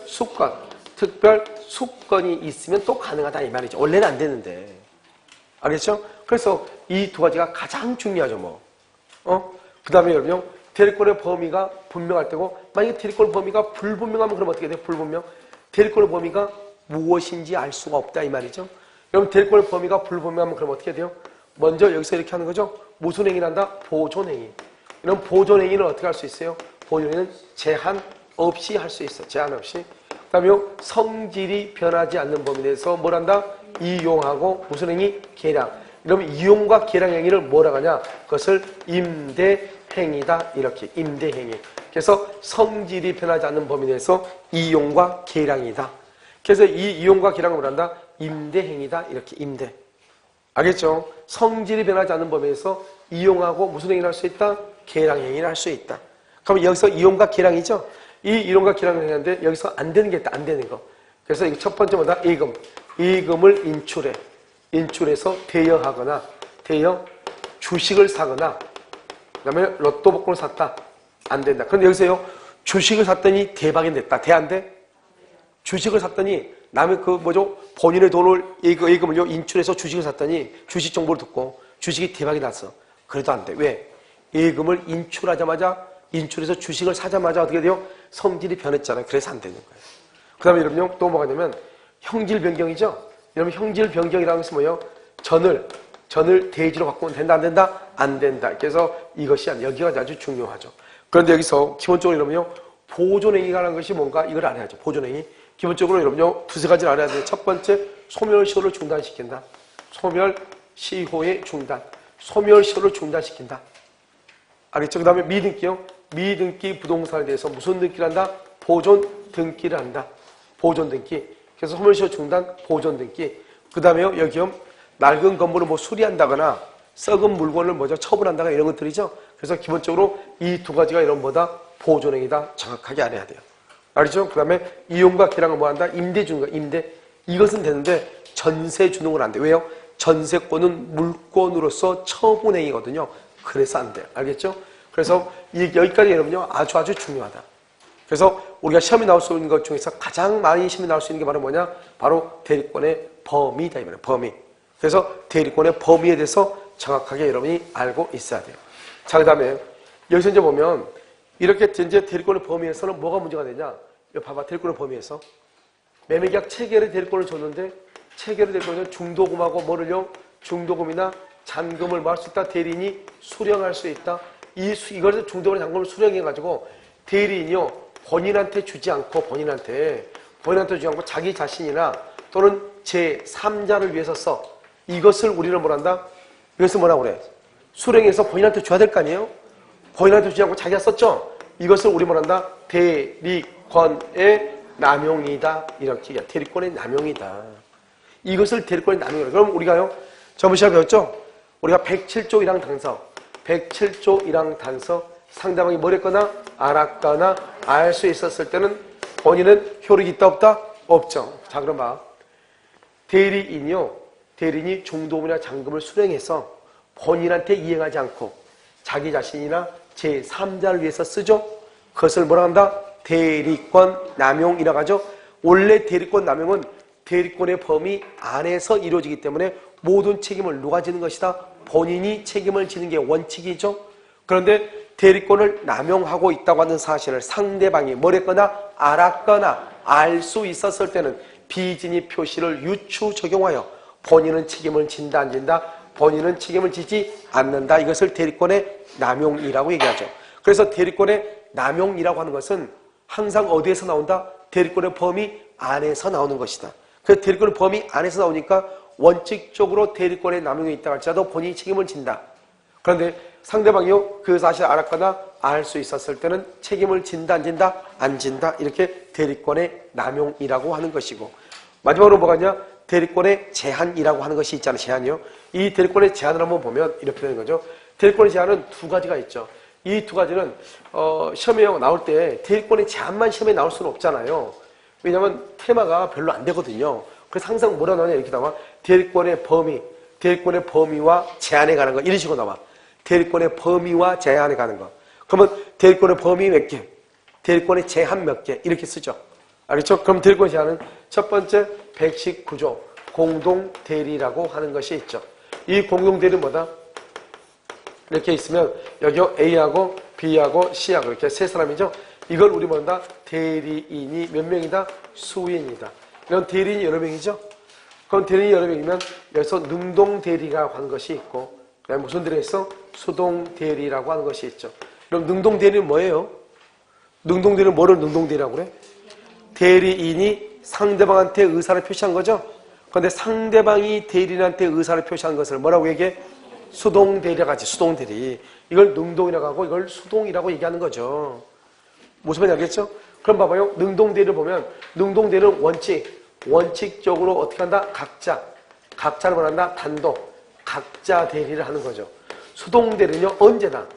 수건이 있으면 또 가능하다 이 말이죠. 원래는 안 되는데. 알겠죠? 그래서 이 두 가지가 가장 중요하죠. 뭐. 그 다음에 여러분요. 대리권의 범위가 분명할 때고 만약에 대리권 범위가 불분명하면 그럼 어떻게 돼요? 불분명. 대리권의 범위가 무엇인지 알 수가 없다 이 말이죠. 여러분 대리권의 범위가 불분명하면 그럼 어떻게 돼요? 먼저 여기서 이렇게 하는 거죠. 무슨 행위를 한다? 보존행위. 이런 보존행위는 어떻게 할 수 있어요? 보존행위는 제한 없이 할 수 있어. 제한 없이. 그 다음에 성질이 변하지 않는 범위 내에서 뭘 한다? 이용하고 무슨 행위? 계량. 이러면 이용과 계량 행위를 뭐라고 하냐? 그것을 임대행위다. 이렇게 임대행위. 그래서 성질이 변하지 않는 범위 내에서 이용과 계량이다. 그래서 이 이용과 계량을 뭐란다? 임대행위다. 이렇게 임대. 알겠죠? 성질이 변하지 않는 범위에서 이용하고 무슨 행위를 할 수 있다? 계량행위를 할 수 있다. 그럼 여기서 이용과 계량이죠? 이 이용과 계량을 했는데 여기서 안 되는 게 있다. 안 되는 거. 그래서 이거 첫 번째 뭐다? 예금. 예금을 인출해. 인출해서 대여하거나 주식을 사거나 그 다음에 로또 복권을 샀다. 안 된다. 그런데 여기서요. 주식을 샀더니 대박이 됐다. 돼 안 돼? 주식을 샀더니 남의 본인의 돈을 예금을요 인출해서 주식을 샀더니 주식 정보를 듣고 주식이 대박이 났어. 그래도 안 돼. 왜? 예금을 인출해서 주식을 사자마자 어떻게 돼요? 성질이 변했잖아요. 그래서 안 되는 거예요. 그 다음에 여러분요 또 뭐가 되냐면 형질 변경이죠. 여러분 형질 변경이라는 것은 뭐예요? 전을 대지로 바꾸면 된다 안 된다? 안 된다. 그래서 이것이 여기가 아주 중요하죠. 그런데 여기서 기본적으로 여러분요 보존행위라는 것이 뭔가 이걸 알아야죠. 보존행위. 기본적으로 여러분요 두세 가지를 알아야 돼요. 첫 번째 소멸시효를 중단시킨다. 소멸시효의 중단. 소멸시효를 중단시킨다. 알겠죠? 그 다음에 미등기요. 미등기 부동산에 대해서 무슨 등기를 한다? 보존 등기를 한다. 보존 등기. 그래서 소멸시효 중단, 보존 등기. 그 다음에요. 여기요. 낡은 건물을 수리한다거나 썩은 물건을 처분한다거나 이런 것들이죠. 그래서 기본적으로 이 두 가지가 이런 보존행위다. 정확하게 알아야 돼요. 알죠? 그 다음에 이용과 계량을 뭐한다? 임대 주는 거야. 임대. 이것은 되는데 전세 주는 건 안 돼. 왜요? 전세권은 물권으로서 처분행위거든요. 그래서 안 돼. 알겠죠? 그래서 여기까지 여러분요 아주 중요하다. 그래서 우리가 시험에 나올 수 있는 것 중에서 가장 많이 시험에 나올 수 있는 게 바로 뭐냐? 바로 대리권의 범위다. 이 말이에요. 범위. 그래서 대리권의 범위에 대해서 정확하게 여러분이 알고 있어야 돼요. 자, 그 다음에 여기서 이제 보면 이렇게 이제 대리권의 범위에서는 뭐가 문제가 되냐? 이거 봐봐. 대리권의 범위에서 매매계약 체결의 대리권을 줬는데 체결의 대리권은 중도금하고 뭐를요? 중도금이나 잔금을 뭐 할 수 있다? 대리인이 수령할 수 있다. 이걸 중도금이나 잔금을 수령해가지고 대리인이요 본인한테 주지 않고 자기 자신이나 또는 제3자를 위해서 써. 이것을 우리는 뭐란다? 이것을 뭐라고 그래? 수령해서 본인한테 줘야 될 거 아니에요? 본인한테 주지 않고 자기가 썼죠? 이것을 우리 뭐란다? 대리권의 남용이다. 이렇게 얘기해. 대리권의 남용이다. 이것을 대리권의 남용이다. 그럼 우리가요 저번 시간에 배웠죠? 우리가 107조 1항 단서 107조 1항 단서 상대방이 뭘 했거나 알았거나 알 수 있었을 때는 본인은 효력이 있다 없다? 없죠. 자, 그럼 봐. 대리인이 중도금이나 잔금을 수령해서 본인한테 이행하지 않고 자기 자신이나 제3자를 위해서 쓰죠. 그것을 뭐라 한다? 대리권 남용이라고 하죠. 원래 대리권 남용은 대리권의 범위 안에서 이루어지기 때문에 모든 책임을 누가 지는 것이다? 본인이 책임을 지는 게 원칙이죠. 그런데 대리권을 남용하고 있다고 하는 사실을 상대방이 뭐랬거나 알았거나 알 수 있었을 때는 비진입 표시를 유추 적용하여 본인은 책임을 진다 안 진다? 본인은 책임을 지지 않는다. 이것을 대리권의 남용이라고 얘기하죠. 그래서 대리권의 남용이라고 하는 것은 항상 어디에서 나온다? 대리권의 범위 안에서 나오는 것이다. 그래서 대리권의 범위 안에서 나오니까 원칙적으로 대리권의 남용이 있다 할지라도 본인이 책임을 진다. 그런데 상대방이요 그 사실을 알았거나 알 수 있었을 때는 책임을 진다 안 진다? 안 진다. 이렇게 대리권의 남용이라고 하는 것이고, 마지막으로 뭐가 있냐? 대리권의 제한이라고 하는 것이 있잖아요. 제한이요. 이 대리권의 제한을 한번 보면 이렇게 되는 거죠. 대리권의 제한은 두 가지가 있죠. 이 두 가지는 시험에 나올 때 대리권의 제한만 시험에 나올 수는 없잖아요. 왜냐하면 테마가 별로 안 되거든요. 그래서 항상 뭐라 나오냐 이렇게 나와. 대리권의 범위와 제한에 관한 거 이런 식으로 나와. 대리권의 범위와 제한에 관한 거. 그러면 대리권의 범위 몇 개, 대리권의 제한 몇 개 이렇게 쓰죠. 알겠죠? 그럼 대리권의 제한은 첫 번째 119조 공동대리라고 하는 것이 있죠. 이 공동대리는 뭐다? 이렇게 있으면 여기 A하고 B하고 C하고 이렇게 세 사람이죠. 이걸 우리 뭐다? 대리인이 몇 명이다? 수인이다. 이건 대리인이 여러 명이죠. 그럼 대리인이 여러 명이면 여기서 능동대리라고 하는 것이 있고 그다음에 무슨 대리가 있어? 수동대리라고 하는 것이 있죠. 그럼 능동대리는 뭐예요? 능동대리는 뭐를 능동대리라고 그래? 대리인이 상대방한테 의사를 표시한 거죠. 그런데 상대방이 대리인한테 의사를 표시한 것을 뭐라고 얘기해? 수동대리라고 하지. 수동대리. 이걸 능동이라고 하고 이걸 수동이라고 얘기하는 거죠. 무슨 말인지 알겠죠? 그럼 봐봐요. 능동대리를 보면 능동대리는 원칙적으로 어떻게 한다? 각자를 말한다? 단독. 각자 대리를 하는 거죠. 수동대리는요. 언제나가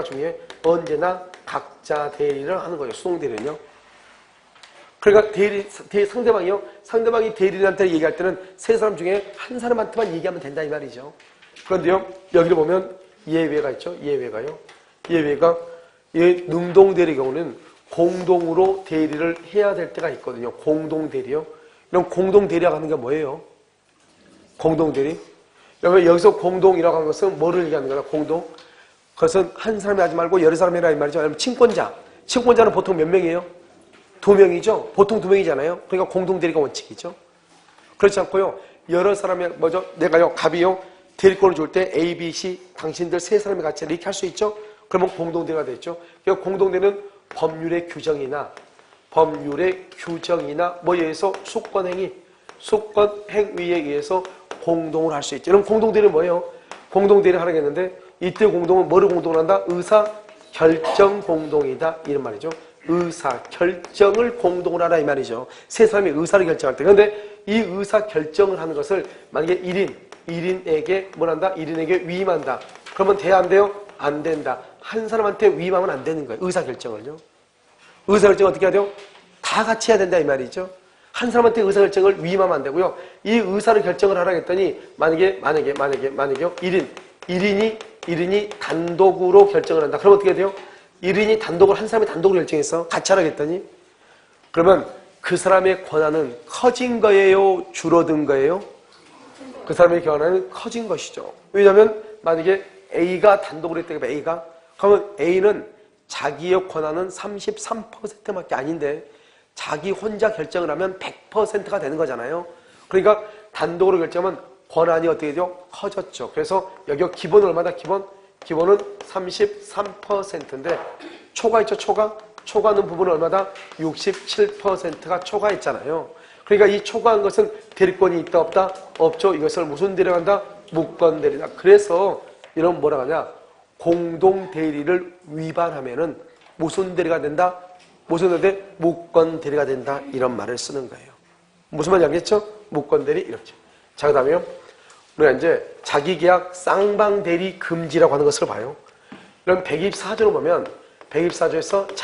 중요해. 언제나 각자 대리를 하는 거죠. 수동대리는요. 그러니까 상대방이 대리인한테 얘기할 때는 세 사람 중에 한 사람한테만 얘기하면 된다 이 말이죠. 그런데요, 여기를 보면 예외가 있죠. 예외가 능동대리 경우는 공동으로 대리를 해야 될 때가 있거든요. 공동대리요. 그럼 공동대리라고 하는 게 뭐예요? 공동대리. 여기서 공동이라고 하는 것은 뭐를 얘기하는 거야? 공동. 그것은 한 사람이 하지 말고 여러 사람이 해라 이 말이죠. 아니면 친권자는 보통 몇 명이에요? 2명이죠. 보통 2명이잖아요. 그러니까 공동대리가 원칙이죠. 그렇지 않고요. 여러 사람이 뭐죠? 내가요, 갑이요, 대리권을 줄 때 A, B, C 당신들 세 사람이 같이 이렇게 할 수 있죠. 그러면 공동대리가 되죠. 그러니까 공동대리는 법률의 규정이나 뭐에 의해서 수권행위에 의해서 공동을 할 수 있죠. 그럼 공동대리는 뭐예요? 공동대리를 하겠는데 이때 공동은 뭐를 공동을 한다? 의사결정 공동이다 이런 말이죠. 의사결정을 공동을 하라 이 말이죠. 세 사람이 의사를 결정할 때. 그런데 이 의사결정을 하는 것을 만약에 1인에게 뭘 한다? 1인에게 위임한다. 그러면 돼야 안 돼요? 안 된다. 한 사람한테 위임하면 안 되는 거예요. 의사결정을요. 의사결정 어떻게 해야 돼요? 다 같이 해야 된다 이 말이죠. 한 사람한테 의사결정을 위임하면 안 되고요. 이 의사를 결정을 하라 했더니 만약에 1인이 단독으로 결정을 한다. 그럼 어떻게 돼요? 1인이 한 사람이 단독으로 결정해서 같이 하라 했더니 그러면 그 사람의 권한은 커진 거예요? 줄어든 거예요? 그 사람의 권한은 커진 것이죠. 왜냐하면 만약에 A가 단독으로 했다고 A가 그러면 A는 자기의 권한은 33%밖에 아닌데 자기 혼자 결정을 하면 100%가 되는 거잖아요. 그러니까 단독으로 결정하면 권한이 어떻게 돼요? 커졌죠. 그래서 여기 기본은 얼마다? 기본은 33%인데 초과 있죠. 초과하는 부분은 얼마다? 67%가 초과했잖아요. 그러니까 이 초과한 것은 대리권이 있다 없다? 없죠. 이것을 무슨 대리가 한다? 무권대리다. 그래서 이런 뭐라 하냐? 공동대리를 위반하면은 무슨 대리가 된다? 무슨 대리? 무권대리가 된다. 이런 말을 쓰는 거예요. 무슨 말인지 알겠죠? 무권대리 이렇죠. 자, 그 다음에요. 우리가 이제 자기계약 쌍방대리 금지라고 하는 것을 봐요. 그럼 124조를 보면 124조에서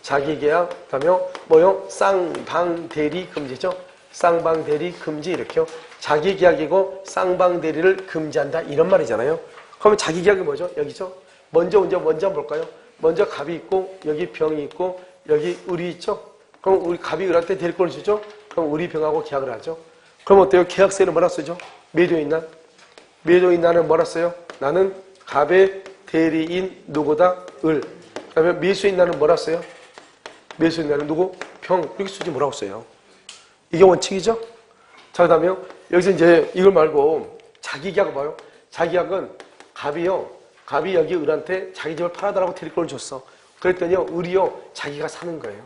자기계약 그다음에 뭐요? 쌍방대리 금지죠. 쌍방대리 금지 이렇게요. 자기계약이고 쌍방대리를 금지한다 이런 말이잖아요. 그러면 자기계약이 뭐죠? 여기죠. 먼저 한번 볼까요? 먼저 갑이 있고 여기 병이 있고 여기 을이 있죠. 그럼 우리 갑이 을한테 대리권을 주죠. 그럼 을이 병하고 계약을 하죠. 그럼 어때요? 계약서에는 뭐라 쓰죠? 매도인난. 매도인난은 뭐라 써요? 나는 갑의 대리인 누구다? 을. 그 다음에 매수인난은 뭐라 써요? 매수인난은 누구? 병. 이렇게 쓰지 뭐라고 써요? 이게 원칙이죠? 자, 그 다음에요. 여기서 이제 이걸 말고 자기계약을 봐요. 자기계약은 갑이 여기 을한테 자기 집을 팔아달라고 대리권을 줬어. 그랬더니요, 을이요, 자기가 사는 거예요.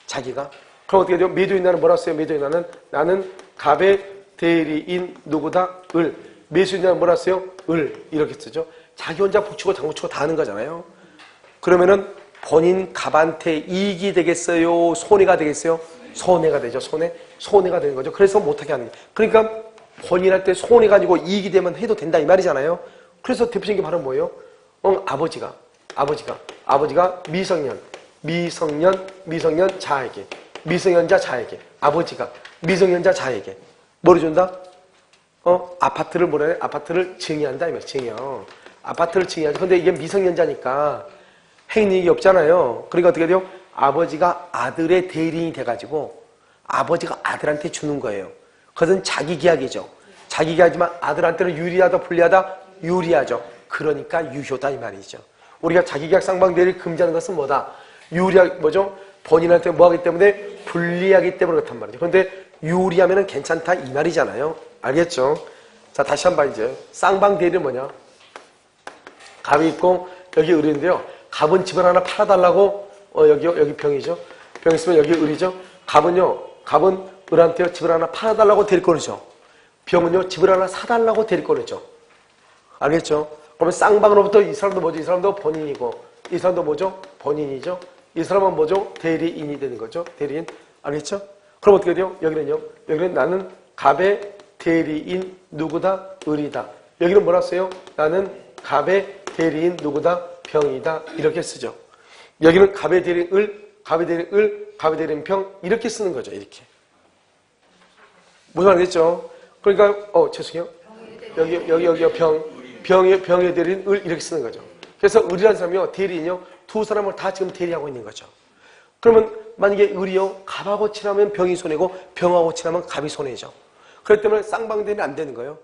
자기가. 그럼 어떻게 돼요? 매도인난은 뭐라 써요? 매도인난은 나는 갑의 대리인 누구다? 을. 매수인난은 뭐라 써요? 을. 이렇게 쓰죠. 자기 혼자 북치고 장구치고 다 하는 거잖아요. 그러면은 본인 갑한테 이익이 되겠어요? 손해가 되겠어요? 손해가 되죠. 손해가 되는 거죠. 그래서 못하게 하는 거예요. 그러니까 본인한테 손해 가지고 이익이 되면 해도 된다 이 말이잖아요. 그래서 대표적인 게 바로 뭐예요? 아버지가 미성년 자에게, 미성년자 자에게, 아버지가 미성년자 자에게 뭐를 준다? 아파트를 뭐라 해? 아파트를 증여한다, 이거 증여. 아파트를 증여하죠. 근데 이게 미성년자니까 행력이 없잖아요. 그러니까 어떻게 돼요? 아버지가 아들의 대리인이 돼가지고 아버지가 아들한테 주는 거예요. 그것은 자기 계약이죠. 자기 계약이지만 아들한테는 유리하다, 불리하다? 유리하죠. 그러니까 유효다, 이 말이죠. 우리가 자기 계약 쌍방대리를 금지하는 것은 뭐다? 뭐죠? 본인한테 뭐 하기 때문에? 불리하기 때문에 그렇단 말이죠. 그런데 유리하면 괜찮다, 이 말이잖아요. 알겠죠? 자, 다시 한번 이제 쌍방대리는 뭐냐? 갑이 있고 여기 을인데요. 갑은 집을 하나 팔아달라고 여기 병이죠. 병 있으면 여기 을이죠. 갑은 을한테요 집을 하나 팔아달라고 데리고 오죠. 병은요 집을 하나 사달라고 데리고 오죠. 알겠죠? 그러면 쌍방으로부터 이 사람도 뭐죠? 이 사람도 본인이고 이 사람도 뭐죠? 본인이죠. 이 사람은 뭐죠? 대리인이 되는 거죠. 대리인. 알겠죠? 그럼 어떻게 돼요? 여기는 나는 갑의 대리인 누구다? 을이다. 여기는 뭐라 써요? 나는 갑의 대리인 누구다? 병이다. 이렇게 쓰죠. 여기는 갑의 대리인 을, 갑의 대리인 을, 갑의 대리인 병 이렇게 쓰는 거죠. 이렇게. 무슨 말이겠죠? 그러니까 죄송해요. 여기 병의 대리인 을 이렇게 쓰는 거죠. 그래서 을이라는 사람이요 대리인이요 두 사람을 다 지금 대리하고 있는 거죠. 그러면 만약에 을이요 갑하고 친하면 병이 손해고 병하고 친하면 갑이 손해죠. 그렇기 때문에 쌍방대리는 안 되는 거예요.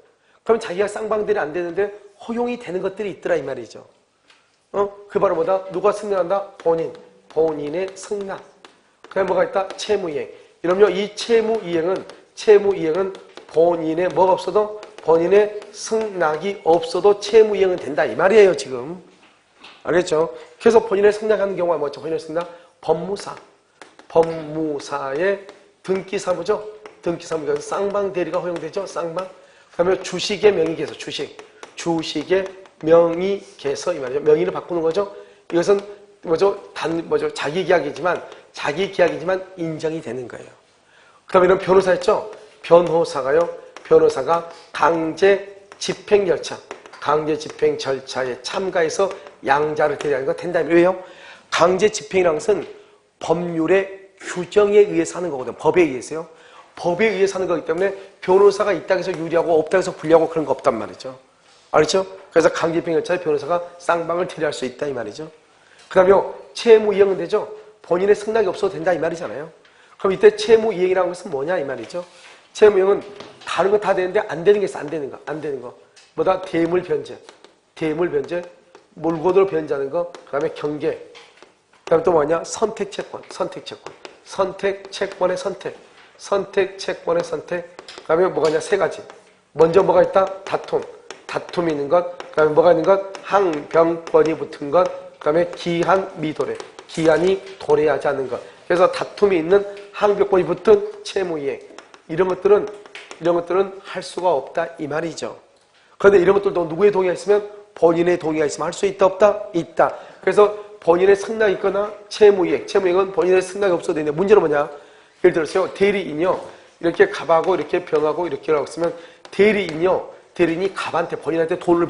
그럼 자기가 쌍방대리 안 되는데 허용이 되는 것들이 있더라 이 말이죠. 그 바로 뭐다? 누가 승낙한다? 본인의 승낙. 그다음에 뭐가 있다? 채무이행. 이러면요 이 채무이행은 본인의 뭐가 없어도 본인의 승낙이 없어도 채무이행은 된다 이 말이에요 지금. 알겠죠? 그래서 본인의 승낙하는 경우가 뭐죠? 본인의 승낙? 법무사의 등기사무죠? 등기사무가 쌍방대리가 허용되죠? 쌍방. 그 다음에 주식의 명의계서, 주식의 명의계서, 이 말이죠. 명의를 바꾸는 거죠? 이것은 뭐죠? 자기 계약이지만 인정이 되는 거예요. 그 다음에 이런 변호사 있죠? 변호사가 강제 집행 절차에 참가해서 양자를 대리하는 거 된다. 왜요? 강제 집행이라는 것은 법률의 규정에 의해서 하는 거거든요. 법에 의해서요. 법에 의해서 하는 거기 때문에 변호사가 있다 해서 유리하고 없다 해서 불리하고 그런 거 없단 말이죠. 알겠죠? 그래서 강제 집행 절차에 변호사가 쌍방을 대리할 수 있다 이 말이죠. 그 다음에 채무이행은 되죠. 본인의 승낙이 없어도 된다 이 말이잖아요. 그럼 이때 채무이행이라는 것은 뭐냐 이 말이죠. 채무이행은 다른 거 다 되는데 안 되는 게 있어. 안 되는 거. 뭐다? 대물변제, 물건으로 변제하는 거. 그 다음에 경계. 그 다음에 또 뭐냐? 선택채권의 선택. 그 다음에 뭐가 있냐? 세 가지. 먼저 뭐가 있다? 다툼이 있는 것. 그 다음에 뭐가 있는 것? 항변권이 붙은 것. 그 다음에 기한 미도래. 기한이 도래하지 않는 것. 그래서 다툼이 있는 항변권이 붙은 채무이행. 이런 것들은 할 수가 없다 이 말이죠. 그런데 이런 것들도 누구의 동의가 있으면 본인의 동의가 있으면 할 수 있다 없다? 있다. 그래서 본인의 승낙이 있거나 채무이행은 본인의 승낙이 없어도 되는데 문제는 뭐냐? 예를 들어서요 대리인이요 이렇게 갑하고 이렇게 병하고 이렇게 하고 있으면 대리인이 갑한테 본인한테 돈을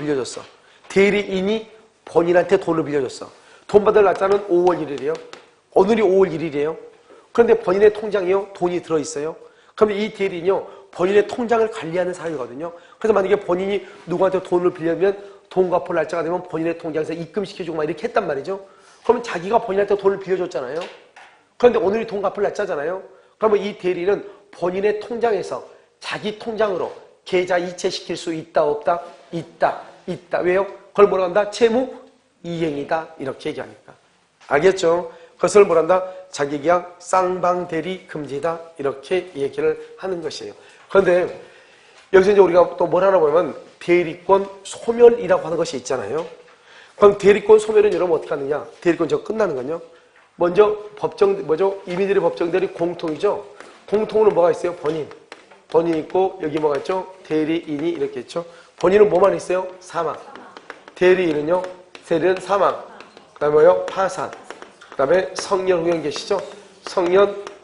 빌려줬어. 돈 받을 날짜는 5월 1일이에요. 오늘이 5월 1일이에요. 그런데 본인의 통장이요 돈이 들어있어요. 그럼 이 대리인이요 본인의 통장을 관리하는 사람이거든요. 그래서 만약에 본인이 누구한테 돈을 빌려면 돈 갚을 날짜가 되면 본인의 통장에서 입금시켜주고 막 이렇게 했단 말이죠. 그러면 자기가 본인한테 돈을 빌려줬잖아요. 그런데 오늘이 돈 갚을 날짜잖아요. 그러면 이 대리는 본인의 통장에서 자기 통장으로 계좌 이체시킬 수 있다 없다? 있다. 왜요? 그걸 뭐라 한다? 채무이행이다. 이렇게 얘기하니까. 알겠죠? 그것을 뭐라 한다? 자기계약 쌍방대리 금지다. 이렇게 얘기를 하는 것이에요. 그런데 여기서 이제 우리가 또 뭘 하나 보면 대리권 소멸이라고 하는 것이 있잖아요. 그럼 대리권 소멸은 여러분 어떻게 하느냐? 대리권 저 끝나는 건요. 먼저 이민들의 법정대리 공통이죠. 공통으로 뭐가 있어요? 본인 있고 여기 뭐가 있죠? 대리인이 이렇게 있죠. 본인은 뭐만 있어요? 사망. 대리인은 사망. 그 다음에 뭐요? 파산. 그 다음에 성년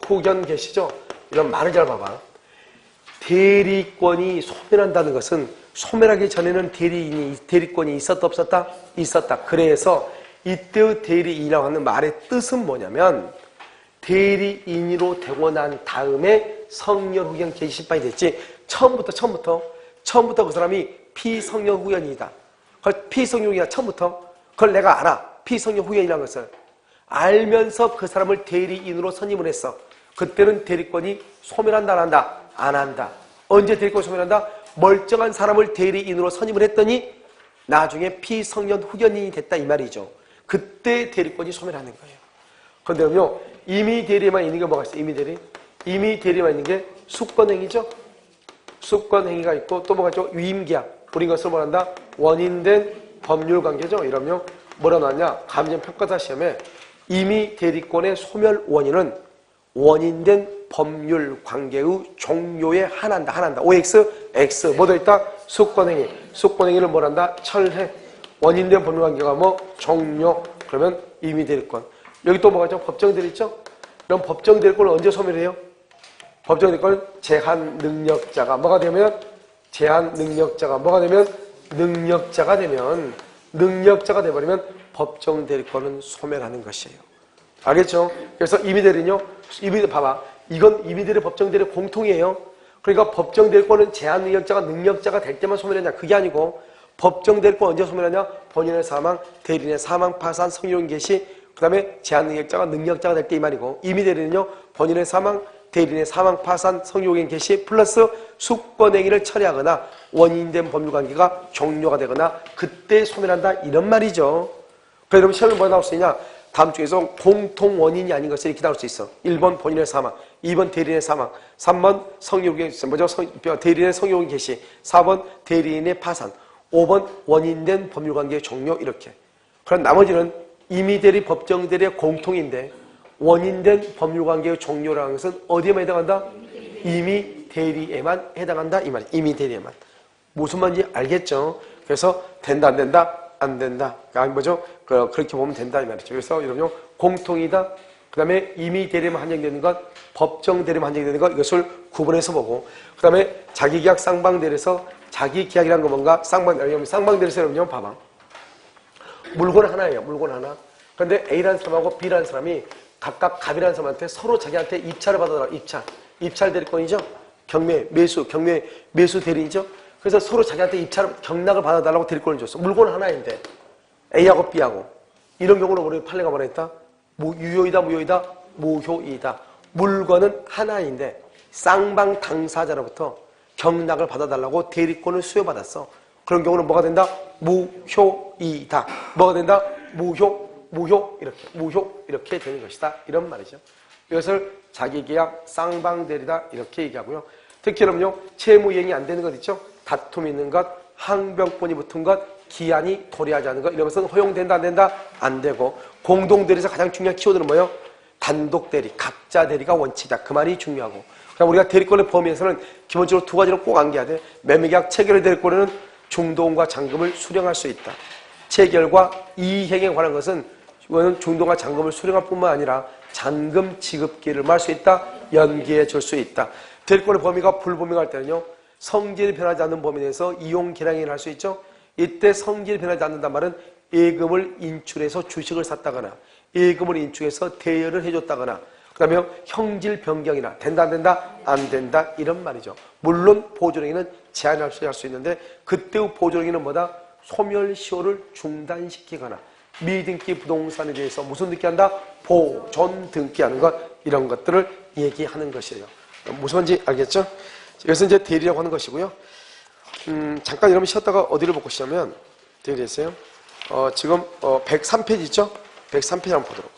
후견 계시죠? 이런 말을 잘 봐봐. 대리권이 소멸한다는 것은 소멸하기 전에는 대리권이 있었다 없었다? 있었다. 그래서 이때의 대리인이라고 하는 말의 뜻은 뭐냐면 대리인으로 되고 난 다음에 성렬후견 개시심판이 됐지 처음부터 그 사람이 피성렬후견이다. 그걸 피성렬후견이다 처음부터 그걸 내가 알아. 피성렬후견이라는 것을 알면서 그 사람을 대리인으로 선임을 했어. 그때는 대리권이 소멸한다 안 한다? 안 한다. 언제 대리권이 소멸한다? 멀쩡한 사람을 대리인으로 선임을 했더니 나중에 피성렬후견인이 됐다 이 말이죠. 그때 대리권이 소멸하는 거예요. 그런데요 이미 대리에만 있는 게 뭐가 있어요? 이미 대리? 이미 대리에만 있는 게 수권행위죠. 수권행위가 있고 또 뭐가 있죠? 위임계약. 우리 이것을 뭐란다? 원인된 법률관계죠. 이러면 뭐라 나왔냐? 감정평가사 시험에 이미 대리권의 소멸 원인은 원인된 법률관계의 종료에 한한다. OX, X 뭐 들어있다? 수권행위. 수권행위를 뭐란다? 철회. 원인된 법률관계가 뭐? 종료. 그러면 이미 대리권. 여기 또 뭐가 있죠? 법정대리 있죠? 그럼 법정대리권을 언제 소멸해요? 법정대리권 제한 능력자가 뭐가 되면? 제한 능력자가 뭐가 되면? 능력자가 돼버리면 법정대리권은 소멸하는 것이에요. 알겠죠? 그래서 임의대리는요, 봐봐. 이건 임의대리, 법정대리 공통이에요. 그러니까 법정대리권은 제한 능력자가 될 때만 소멸하냐? 그게 아니고 법정대리권 언제 소멸하냐? 본인의 사망, 대리인의 사망, 파산, 성희롱 개시, 그 다음에 제한 능력자가 될 때 이 말이고 임의대리는요, 본인의 사망, 대리인의 사망, 파산, 성희롱 개시 플러스 수권행위를 처리하거나 원인된 법률관계가 종료가 되거나 그때 소멸한다 이런 말이죠. 그러니까 여러분 시험에 뭐가 나올 수 있냐? 다음 중에서 공통 원인이 아닌 것을 이렇게 나올 수 있어. 1번 본인의 사망, 2번 대리인의 사망, 3번 대리인의 성희롱 개시, 4번 대리인의 파산, 5번 원인된 법률관계의 종료 이렇게. 그럼 나머지는 임의대리, 법정대리의 공통인데 원인된 법률관계의 종료라는 것은 어디에만 해당한다? 임의대리에만 해당한다 이 말이에요. 임의대리에만. 무슨 말인지 알겠죠? 그래서 된다 안 된다? 안 된다. 아니 뭐죠? 그렇게 보면 된다 이 말이죠. 그래서 여러분 공통이다. 그 다음에 임의대리만 한정되는 것, 법정대리만 한정되는 것 이것을 구분해서 보고 그 다음에 자기계약 쌍방대리에서 자기계약이라는 거 뭔가 쌍방대리에서 여러분 봐봐. 물건 하나예요. 물건 하나. 그런데 A라는 사람하고 B라는 사람이 각각 갑이라는 사람한테 서로 자기한테 입찰을 받아달라고. 입찰 대리권이죠. 매수 대리인이죠. 그래서 서로 자기한테 경락을 받아달라고 대리권을 줬어. 물건 하나인데 A하고 B하고 이런 경우는 우리 판례가 뭐라 했다? 유효이다 무효이다? 무효이다. 물건은 하나인데 쌍방 당사자로부터 경락을 받아달라고 대리권을 수여받았어. 그런 경우는 뭐가 된다? 무효이다. 뭐가 된다? 무효 이렇게 되는 것이다. 이런 말이죠. 이것을 자기계약 쌍방대리다 이렇게 얘기하고요. 특히 여러분요 채무이행이 안 되는 것 있죠? 다툼이 있는 것, 항변권이 붙은 것, 기한이 도래하지 않은 것 이런 것은 허용된다 안 된다? 안 되고 공동대리에서 가장 중요한 키워드는 뭐예요? 단독대리, 각자 대리가 원칙이다. 그 말이 중요하고 그럼 우리가 대리권의 범위에서는 기본적으로 두 가지를 꼭 암기해야 돼. 매매계약 체결의 대리권에는 중도금과 잔금을 수령할 수 있다. 체결과 이행에 관한 것은 이거는 중도금과 잔금을 수령할 뿐만 아니라 잔금 지급 기회를 말 수 있다. 연기해 줄 수 있다. 대리권의 범위가 불분명할 때는요. 성질이 변하지 않는 범위 내에서 이용 계량행위를 할 수 있죠. 이때 성질이 변하지 않는단 말은 예금을 인출해서 주식을 샀다거나 예금을 인출해서 대여를 해줬다거나 그 다음에 형질 변경이나 된다 안 된다? 안 된다 이런 말이죠. 물론 보조행위는 제한할 수 있는데 그때의 보조행위는 뭐다? 소멸시효를 중단시키거나 미등기 부동산에 대해서 무슨 등기한다? 보존 등기하는 것 이런 것들을 얘기하는 것이에요. 무슨 말인지 알겠죠? 여기서 이제 대리라고 하는 것이고요. 잠깐 여러분 쉬었다가 어디를 보고 싶냐면 대리했어요. 지금 103페이지 있죠? 103페이지 한번 보도록.